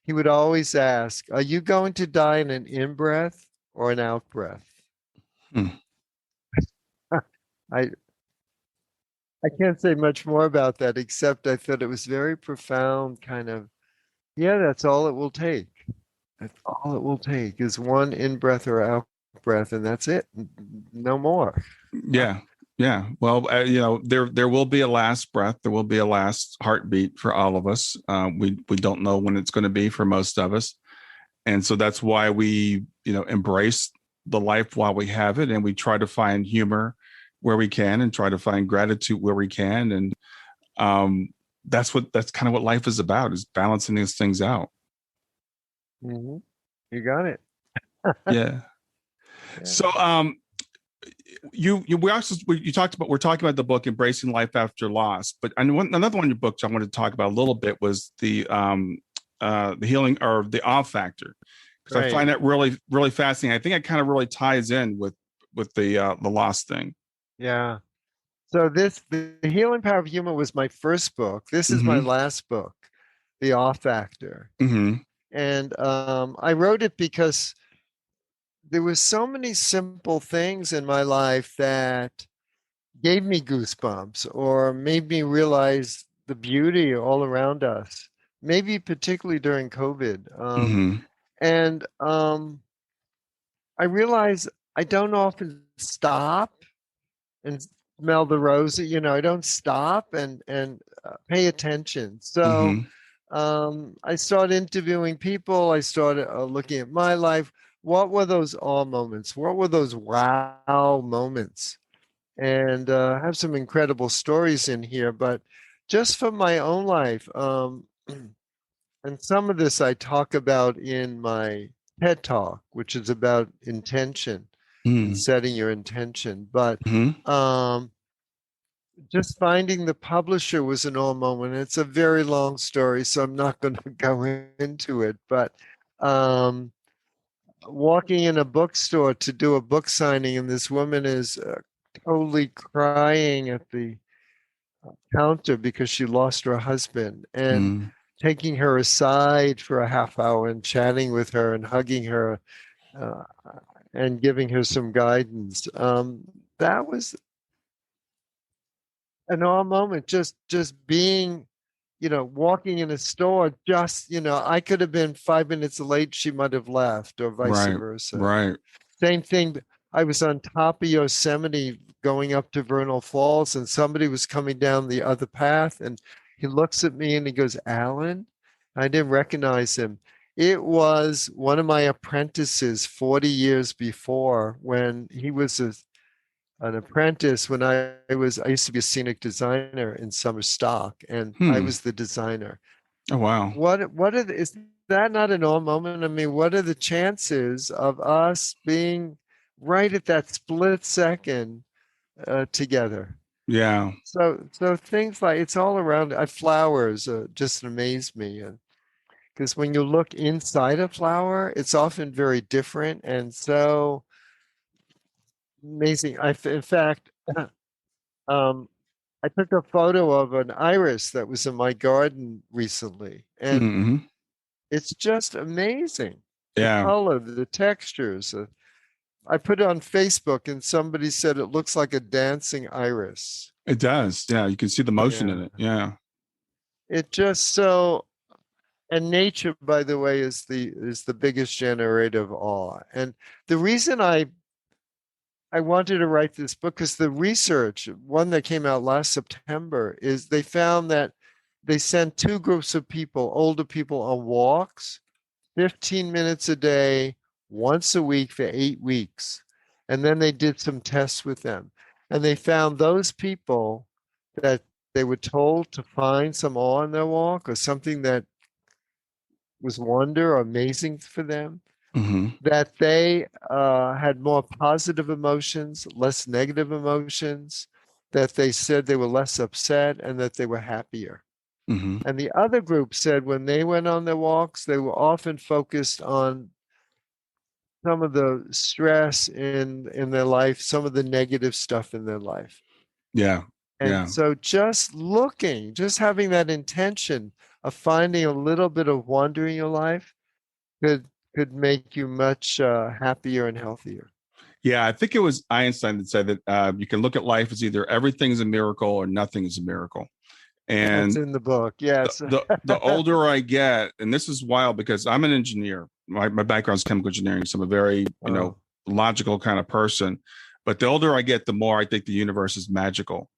he would always ask, are you going to die in an in-breath or an out-breath? Hmm. I I can't say much more about that, except I thought it was very profound, kind of, yeah, that's all it will take. That's all it will take is one in breath or out breath, and that's it. No more. Yeah. Yeah. Well, there will be a last breath. There will be a last heartbeat for all of us. We don't know when it's going to be for most of us, and so that's why we embrace the life while we have it, and we try to find humor where we can, and try to find gratitude where we can, and that's kind of what life is about, is balancing these things out. Mm-hmm. You got it. Yeah. Yeah. So, we're talking about the book Embracing Life After Loss, but another one of your books I wanted to talk about a little bit was the healing, or the awe factor, because I find that really, really fascinating. I think it kind of really ties in with the loss thing. Yeah. So the Healing Power of Humor was my first book. This is my last book, The Awe Factor. Mm-hmm. And I wrote it because there was so many simple things in my life that gave me goosebumps or made me realize the beauty all around us, maybe particularly during COVID. And I realized I don't often stop and smell the roses. I don't stop and pay attention. So I started interviewing people. I started looking at my life. What were those awe moments? What were those wow moments? And I have some incredible stories in here, but just from my own life, and some of this I talk about in my TED Talk, which is about intention and setting your intention. But just finding the publisher was an awe moment. It's a very long story, so I'm not going to go into it. But walking in a bookstore to do a book signing, and this woman is totally crying at the counter because she lost her husband, and taking her aside for a half hour and chatting with her and hugging her and giving her some guidance. That was an awe moment. Just being, walking in a store. Just I could have been 5 minutes late. She might have left, or vice versa. Right. Same thing. I was on top of Yosemite going up to Vernal Falls, and somebody was coming down the other path, and he looks at me and he goes, "Allen?" I didn't recognize him. It was one of my apprentices 40 years before, when he was an apprentice. When I used to be a scenic designer in summer stock, and I was the designer. Oh, wow. Is that not an awe moment? I mean, what are the chances of us being right at that split second together? Yeah. So things like, it's all around. Flowers just amaze me, because when you look inside a flower, it's often very different and so amazing. In fact, I took a photo of an iris that was in my garden recently, and it's just amazing. The color, the textures. I put it on Facebook, and somebody said it looks like a dancing iris. It does. Yeah, you can see the motion in it. Yeah. It just so, and nature, by the way, is the biggest generator of awe. And the reason I wanted to write this book, because the research, one that came out last September, is they found that they sent two groups of people, older people, on walks, 15 minutes a day, once a week for 8 weeks. And then they did some tests with them. And they found those people that they were told to find some awe in their walk, or something that was wonder or amazing for them, that they had more positive emotions, less negative emotions, that they said they were less upset, and that they were happier. And the other group said when they went on their walks, they were often focused on some of the stress in their life, some of the negative stuff in their life. Yeah. And so just having that intention of finding a little bit of wonder in your life could make you much happier and healthier. Yeah, I think it was Einstein that said that you can look at life as either everything is a miracle or nothing is a miracle. And it's in the book. Yes. The older I get, and this is wild because I'm an engineer. My background is chemical engineering, so I'm a very logical kind of person. But the older I get, the more I think the universe is magical.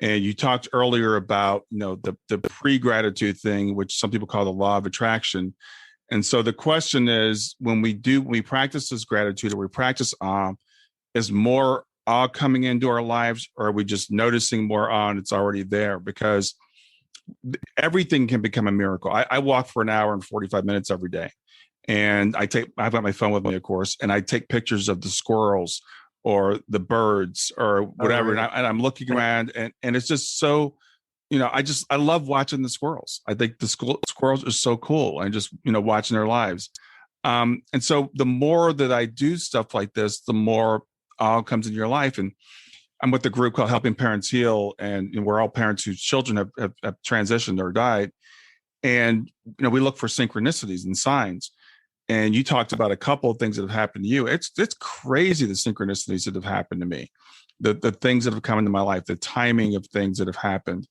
And you talked earlier about, the pre-gratitude thing, which some people call the law of attraction. And so the question is, when we practice this gratitude, or we practice awe, is more awe coming into our lives, or are we just noticing more awe and it's already there? Because everything can become a miracle. I walk for an hour and 45 minutes every day. And I've got my phone with me, of course, and I take pictures of the squirrels or the birds or whatever. Oh, right. And I'm looking around, and it's just so, I love watching the squirrels. I think the squirrels are so cool, and just, watching their lives. And so the more that I do stuff like this, the more all comes in your life. And I'm with a group called Helping Parents Heal. And we're all parents whose children have transitioned or died. And, we look for synchronicities and signs. And you talked about a couple of things that have happened to you. It's crazy, the synchronicities that have happened to me, the things that have come into my life, the timing of things that have happened,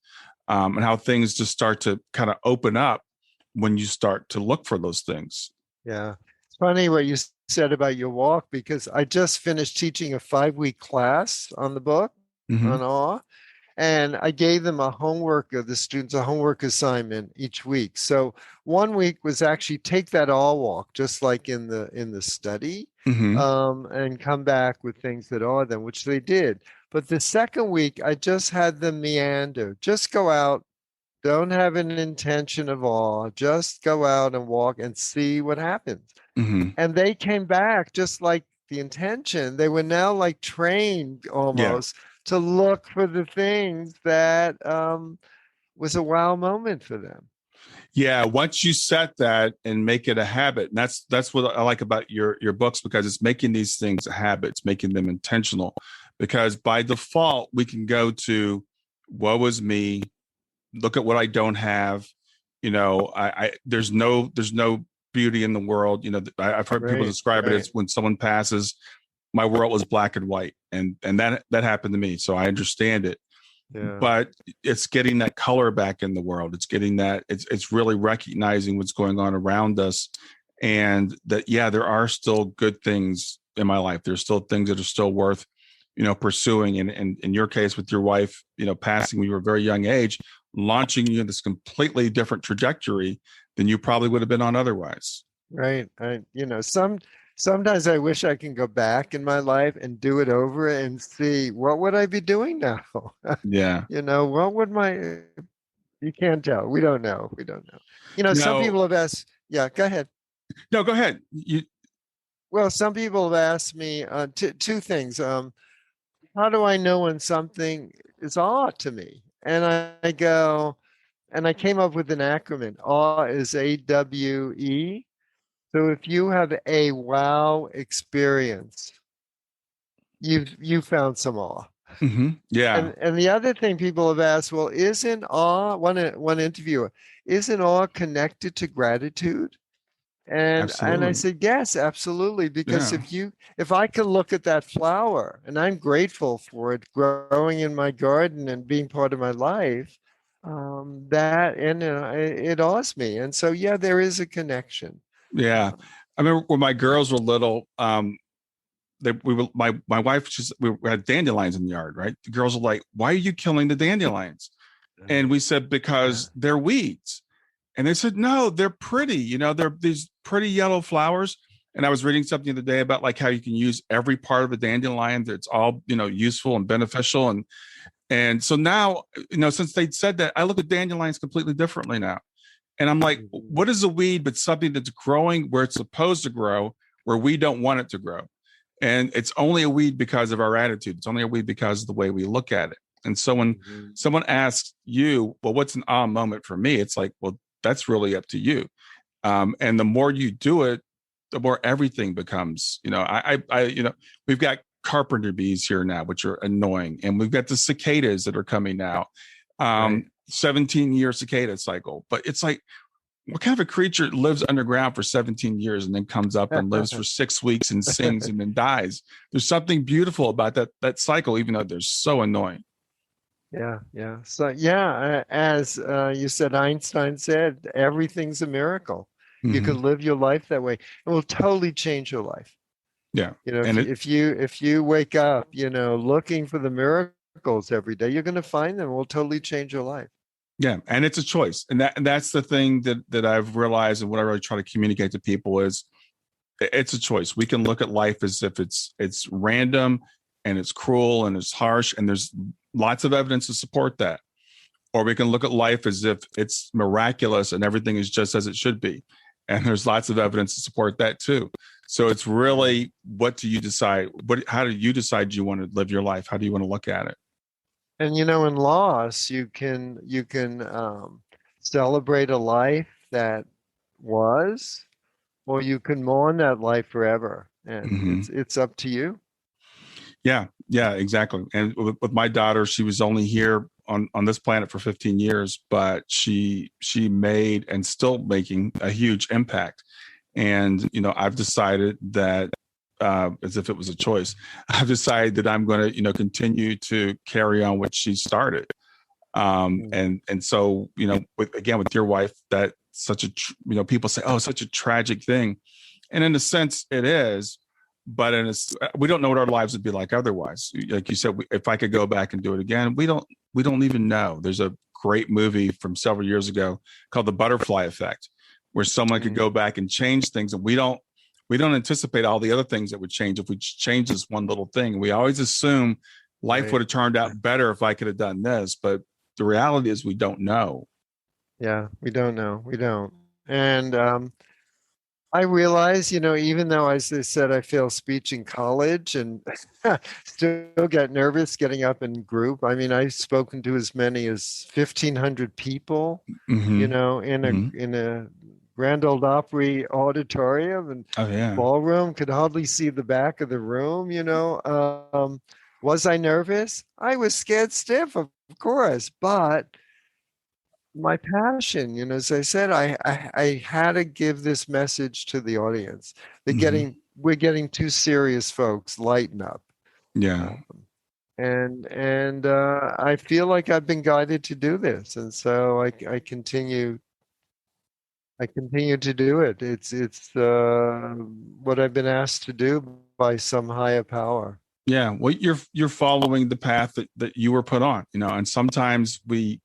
and how things just start to kind of open up when you start to look for those things. Yeah. It's funny what you said about your walk, because I just finished teaching a 5-week class on the book on awe. And I gave them the students a homework assignment each week. So one week was actually take that awe walk, just like in the study, and come back with things that awe them, which they did. But the second week, I just had them meander, just go out, don't have an intention of awe, just go out and walk and see what happens. And they came back just like the intention. They were now like trained almost to look for the things that was a wow moment for them. Yeah, once you set that and make it a habit, and that's what I like about your books, because it's making these things a habit, it's making them intentional. Because by default, we can go to, woe is me, look at what I don't have. There's no beauty in the world. I've heard people describe it as when someone passes, my world was black and white, and that happened to me. So I understand it. Yeah. But it's getting that color back in the world. It's getting that, it's really recognizing what's going on around us, and that, there are still good things in my life. There's still things that are still worth, pursuing. And in your case with your wife, passing when you were a very young age, launching you in this completely different trajectory than you probably would have been on otherwise. Right. Sometimes I wish I can go back in my life and do it over and see, what would I be doing now? Yeah. What would you can't tell. We don't know. Some people have asked, go ahead. No, go ahead. Well, some people have asked me two things. How do I know when something is awe to me? And I go, and I came up with an acronym. Awe is AWE. So if you have a wow experience, you found some awe. Yeah. And the other thing people have asked, well, isn't awe, one interviewer, isn't awe connected to gratitude? And I said, yes, absolutely. Because if I can look at that flower, and I'm grateful for it growing in my garden and being part of my life, it awes me. And so, there is a connection. Yeah. I remember when my girls were little, my wife, we had dandelions in the yard, right? The girls were like, why are you killing the dandelions? And we said, because they're weeds. And they said, no, they're pretty. They're these pretty yellow flowers. And I was reading something the other day about like how you can use every part of a dandelion. That's all, useful and beneficial. And so now, since they said that, I look at dandelions completely differently now. And I'm like, what is a weed but something that's growing where it's supposed to grow, where we don't want it to grow? And it's only a weed because of our attitude. It's only a weed because of the way we look at it. And so when someone asks you, well, what's an awe moment for me? It's like, well, that's really up to you. And the more you do it, the more everything becomes, we've got carpenter bees here now, which are annoying. And we've got the cicadas that are coming now. 17-year cicada cycle. But it's like, what kind of a creature lives underground for 17 years and then comes up and lives for 6 weeks and sings and then dies? There's something beautiful about that cycle, even though they're so annoying. Yeah. So, as you said, Einstein said, everything's a miracle. You could live your life that way. It will totally change your life. Yeah. You know, And if you wake up, looking for the miracles every day, you're going to find them. It will totally change your life. yeah, and it's a choice. And that's the thing that I've realized, and what I really try to communicate to people is it's a choice. We can look at life as if it's random and it's cruel and it's harsh, and there's lots of evidence to support that. Or we can look at life as if it's miraculous and everything is just as it should be. And there's lots of evidence to support that too. So it's really, what do you decide? How do you decide you want to live your life? How do you want to look at it? And in loss, you can celebrate a life that was, or you can mourn that life forever. And Mm-hmm. it's up to you. Yeah, exactly. And with my daughter, she was only here on this planet for 15 years, but she made and still making a huge impact. And I've decided that, as if it was a choice, I've decided that I'm going to continue to carry on what she started. And so with your wife, that such a people say, oh, such a tragic thing, and in a sense it is. But we don't know what our lives would be like otherwise. Like you said, if I could go back and do it again, we don't even know. There's a great movie from several years ago called The Butterfly Effect, where someone could go back and change things, and we don't anticipate all the other things that would change if we change this one little thing. We always assume life would have turned out better if I could have done this, but the reality is we don't know. Yeah, we don't know. We don't. And I realize, even though, as I said, I failed speech in college and still get nervous getting up in group. I mean, I've spoken to as many as 1,500 people, Mm-hmm. in a Grand Ole Opry auditorium and Oh yeah. ballroom, could hardly see the back of the room. Was I nervous? I was scared stiff, of course, but my passion, as I said, I had to give this message to the audience. We're getting too serious, folks. Lighten up. Yeah. And I feel like I've been guided to do this, and so I continue to do it. It's what I've been asked to do by some higher power. Yeah. Well, you're following the path that you were put on, and sometimes we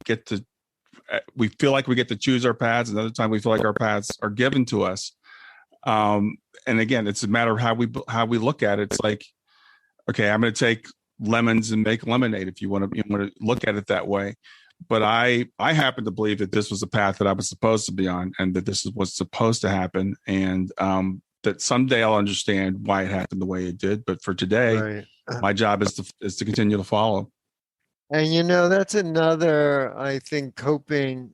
feel like we get to choose our paths, and other time we feel like our paths are given to us. And again, it's a matter of how we look at it. It's like, okay, I'm going to take lemons and make lemonade, if you want to look at it that way. But I happen to believe that this was a path that I was supposed to be on, and that this is what's supposed to happen, and that someday I'll understand why it happened the way it did. But for today, my job is to continue to follow. And that's another, I think, coping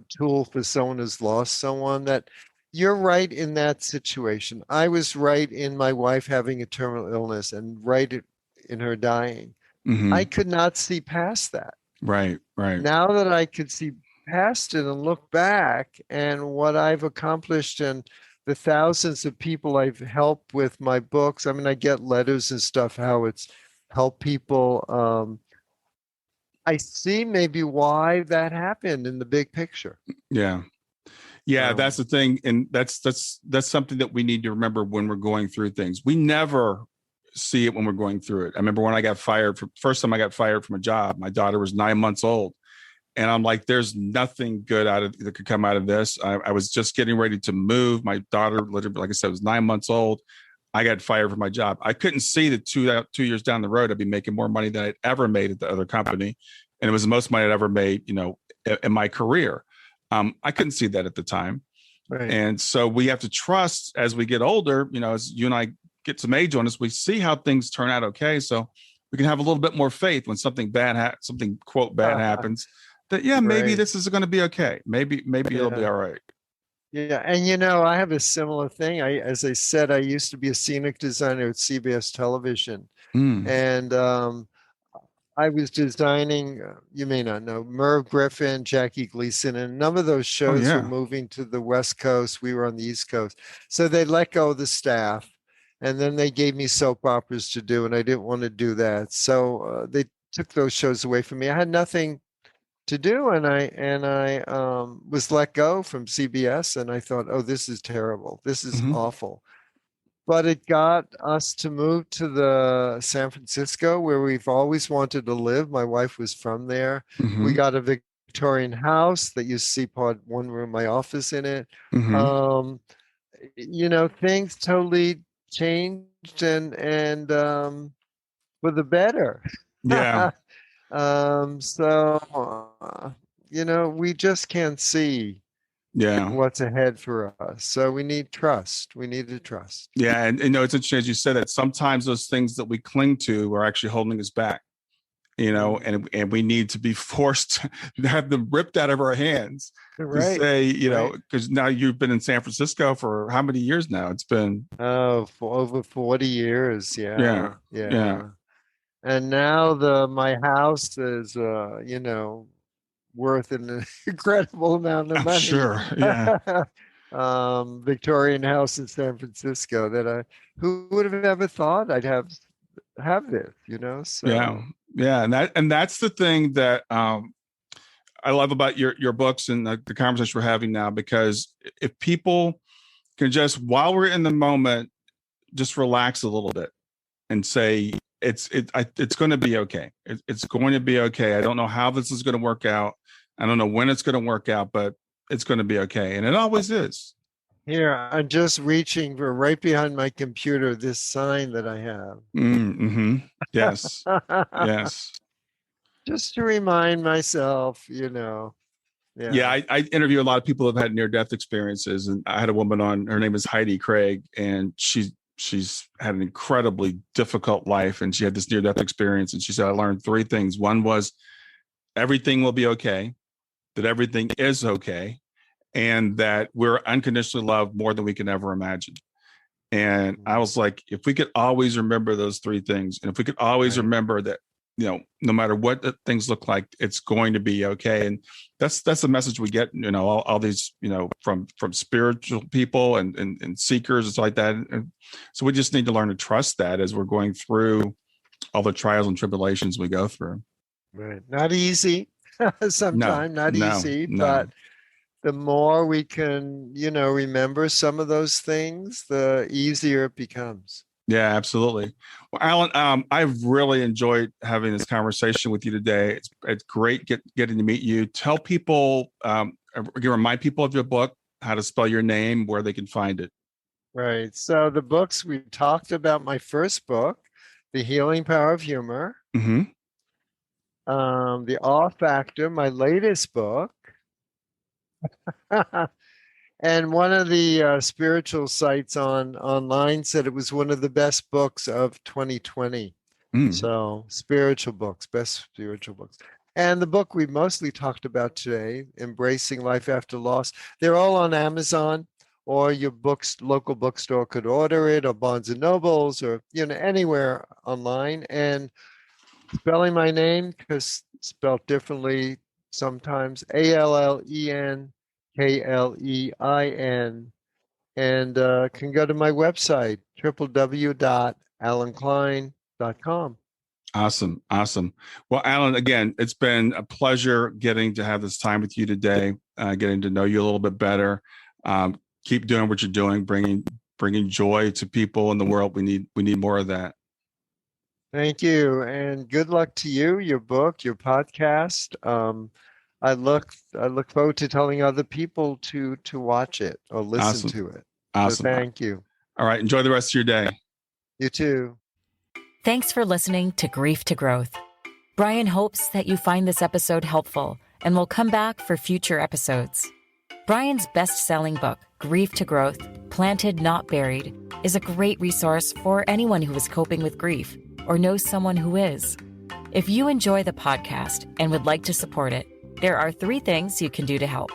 tool for someone who's lost someone. That you're right in that situation. I was right in my wife having a terminal illness and right in her dying. Mm-hmm. I could not see past that. Right. Now that I could see past it and look back and what I've accomplished and the thousands of people I've helped with my books. I mean, I get letters and stuff, how it's helped people. I see maybe why that happened in the big picture. Yeah. That's the thing. And that's something that we need to remember when we're going through things. We never see it when we're going through it. I remember when I got fired first time I got fired from a job, my daughter was 9 months old. And I'm like, there's nothing good that could come out of this. I was just getting ready to move. My daughter, literally, like I said, was 9 months old. I got fired from my job. I couldn't see that 2 years down the road, I'd be making more money than I'd ever made at the other company. And it was the most money I'd ever made, in my career. I couldn't see that at the time. Right. And so we have to trust as we get older, as you and I get some age on us, we see how things turn out okay. So we can have a little bit more faith when something bad, quote bad happens, that, maybe this is going to be okay. Maybe it'll be all right. Yeah. And, I have a similar thing. As I said, I used to be a scenic designer at CBS television. And I was designing, you may not know, Merv Griffin, Jackie Gleason, and a number of those shows were moving to the West Coast. We were on the East Coast. So they let go of the staff, and then they gave me soap operas to do, and I didn't want to do that. So they took those shows away from me. I had nothing to do, and I was let go from CBS, and I thought, oh, this is terrible. This is awful. but it got us to move to the San Francisco, where we've always wanted to live. My wife was from there. We Mm-hmm. got a Victorian house that you see one room, my office in it. Mm-hmm. Things totally changed and for the better. Yeah. We just can't see Yeah. what's ahead for us. So we need trust. We need to trust. Yeah. And it's interesting, as you said, that sometimes those things that we cling to are actually holding us back, and we need to be forced to have them ripped out of our hands to Right. say, Right. because now you've been in San Francisco for how many years now? It's been, Oh, for over 40 years. yeah. Yeah. Yeah. And now my house is, worth an incredible amount of I'm money. sure. Yeah. Victorian house in San Francisco who would have ever thought I'd have this, so. Yeah. Yeah. And that's the thing that, I love about your books and the conversation we're having now, because if people can just, while we're in the moment, just relax a little bit and say, it's going to be okay. It's going to be okay. I don't know how this is going to work out. I don't know when it's going to work out, but it's going to be okay. And it always is. Here, I'm just reaching for right behind my computer, this sign that I have. Mm-hmm. Yes. Yes. Just to remind myself, Yeah, I interview a lot of people who have had near-death experiences, and I had a woman on. Her name is Heidi Craig, and she's had an incredibly difficult life, and she had this near-death experience. And she said, "I learned three things. One was everything will be okay, that everything is okay, and that we're unconditionally loved more than we can ever imagine." And I was like, if we could always remember those three things, and if we could always remember that, no matter what the things look like, it's going to be okay. And that's the message we get, all these, from spiritual people and seekers and stuff like that. And so we just need to learn to trust that as we're going through all the trials and tribulations we go through. Right. Not easy. Sometimes not easy, but the more we can, remember some of those things, the easier it becomes. Yeah, absolutely. Well, Alan, I've really enjoyed having this conversation with you today. It's great getting to meet you. Tell people, remind people of your book, how to spell your name, where they can find it. Right. So the books we talked about, my first book, The Healing Power of Humor, Mm-hmm. The Awe Factor, my latest book. And one of the spiritual sites online said it was one of the best books of 2020. So spiritual books, best spiritual books. And the book we mostly talked about today, Embracing Life After Loss, they're all on Amazon, or your local bookstore could order it, or Barnes and Nobles, or anywhere online. And spelling my name, because spelled differently sometimes, ALLEN KLEIN, and can go to my website, www.allenklein.com. Awesome. Well, Alan, again, it's been a pleasure getting to have this time with you today, getting to know you a little bit better. Keep doing what you're doing, bringing joy to people in the world. We need more of that. Thank you, and good luck to you, your book, your podcast. I look forward to telling other people to watch it or listen to it. Awesome. So thank you. All right. Enjoy the rest of your day. You too. Thanks for listening to Grief to Growth. Brian hopes that you find this episode helpful and will come back for future episodes. Brian's best-selling book, Grief to Growth, Planted Not Buried, is a great resource for anyone who is coping with grief or knows someone who is. If you enjoy the podcast and would like to support it, there are 3 things you can do to help.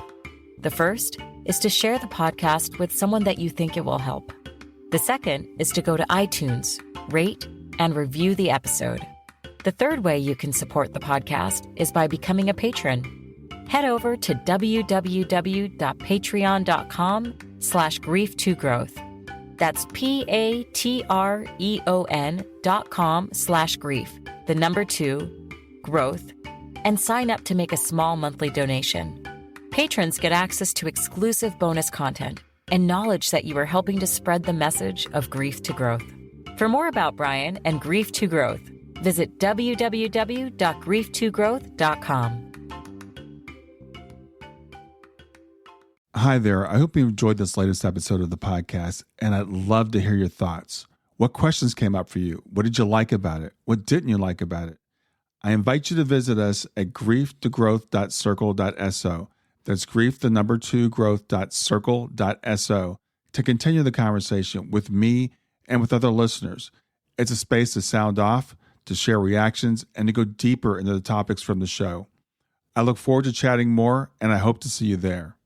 The first is to share the podcast with someone that you think it will help. The second is to go to iTunes, rate, and review the episode. The third way you can support the podcast is by becoming a patron. Head over to www.patreon.com/grief2growth. That's patreon.com/grief, the number 2, growth, and sign up to make a small monthly donation. Patrons get access to exclusive bonus content, and knowledge that you are helping to spread the message of grief to growth. For more about Brian and Grief to Growth, visit www.grieftogrowth.com. Hi there. I hope you enjoyed this latest episode of the podcast, and I'd love to hear your thoughts. What questions came up for you? What did you like about it? What didn't you like about it? I invite you to visit us at grieftogrowth.circle.so. That's growth2growth.circle.so to continue the conversation with me and with other listeners. It's a space to sound off, to share reactions, and to go deeper into the topics from the show. I look forward to chatting more, and I hope to see you there.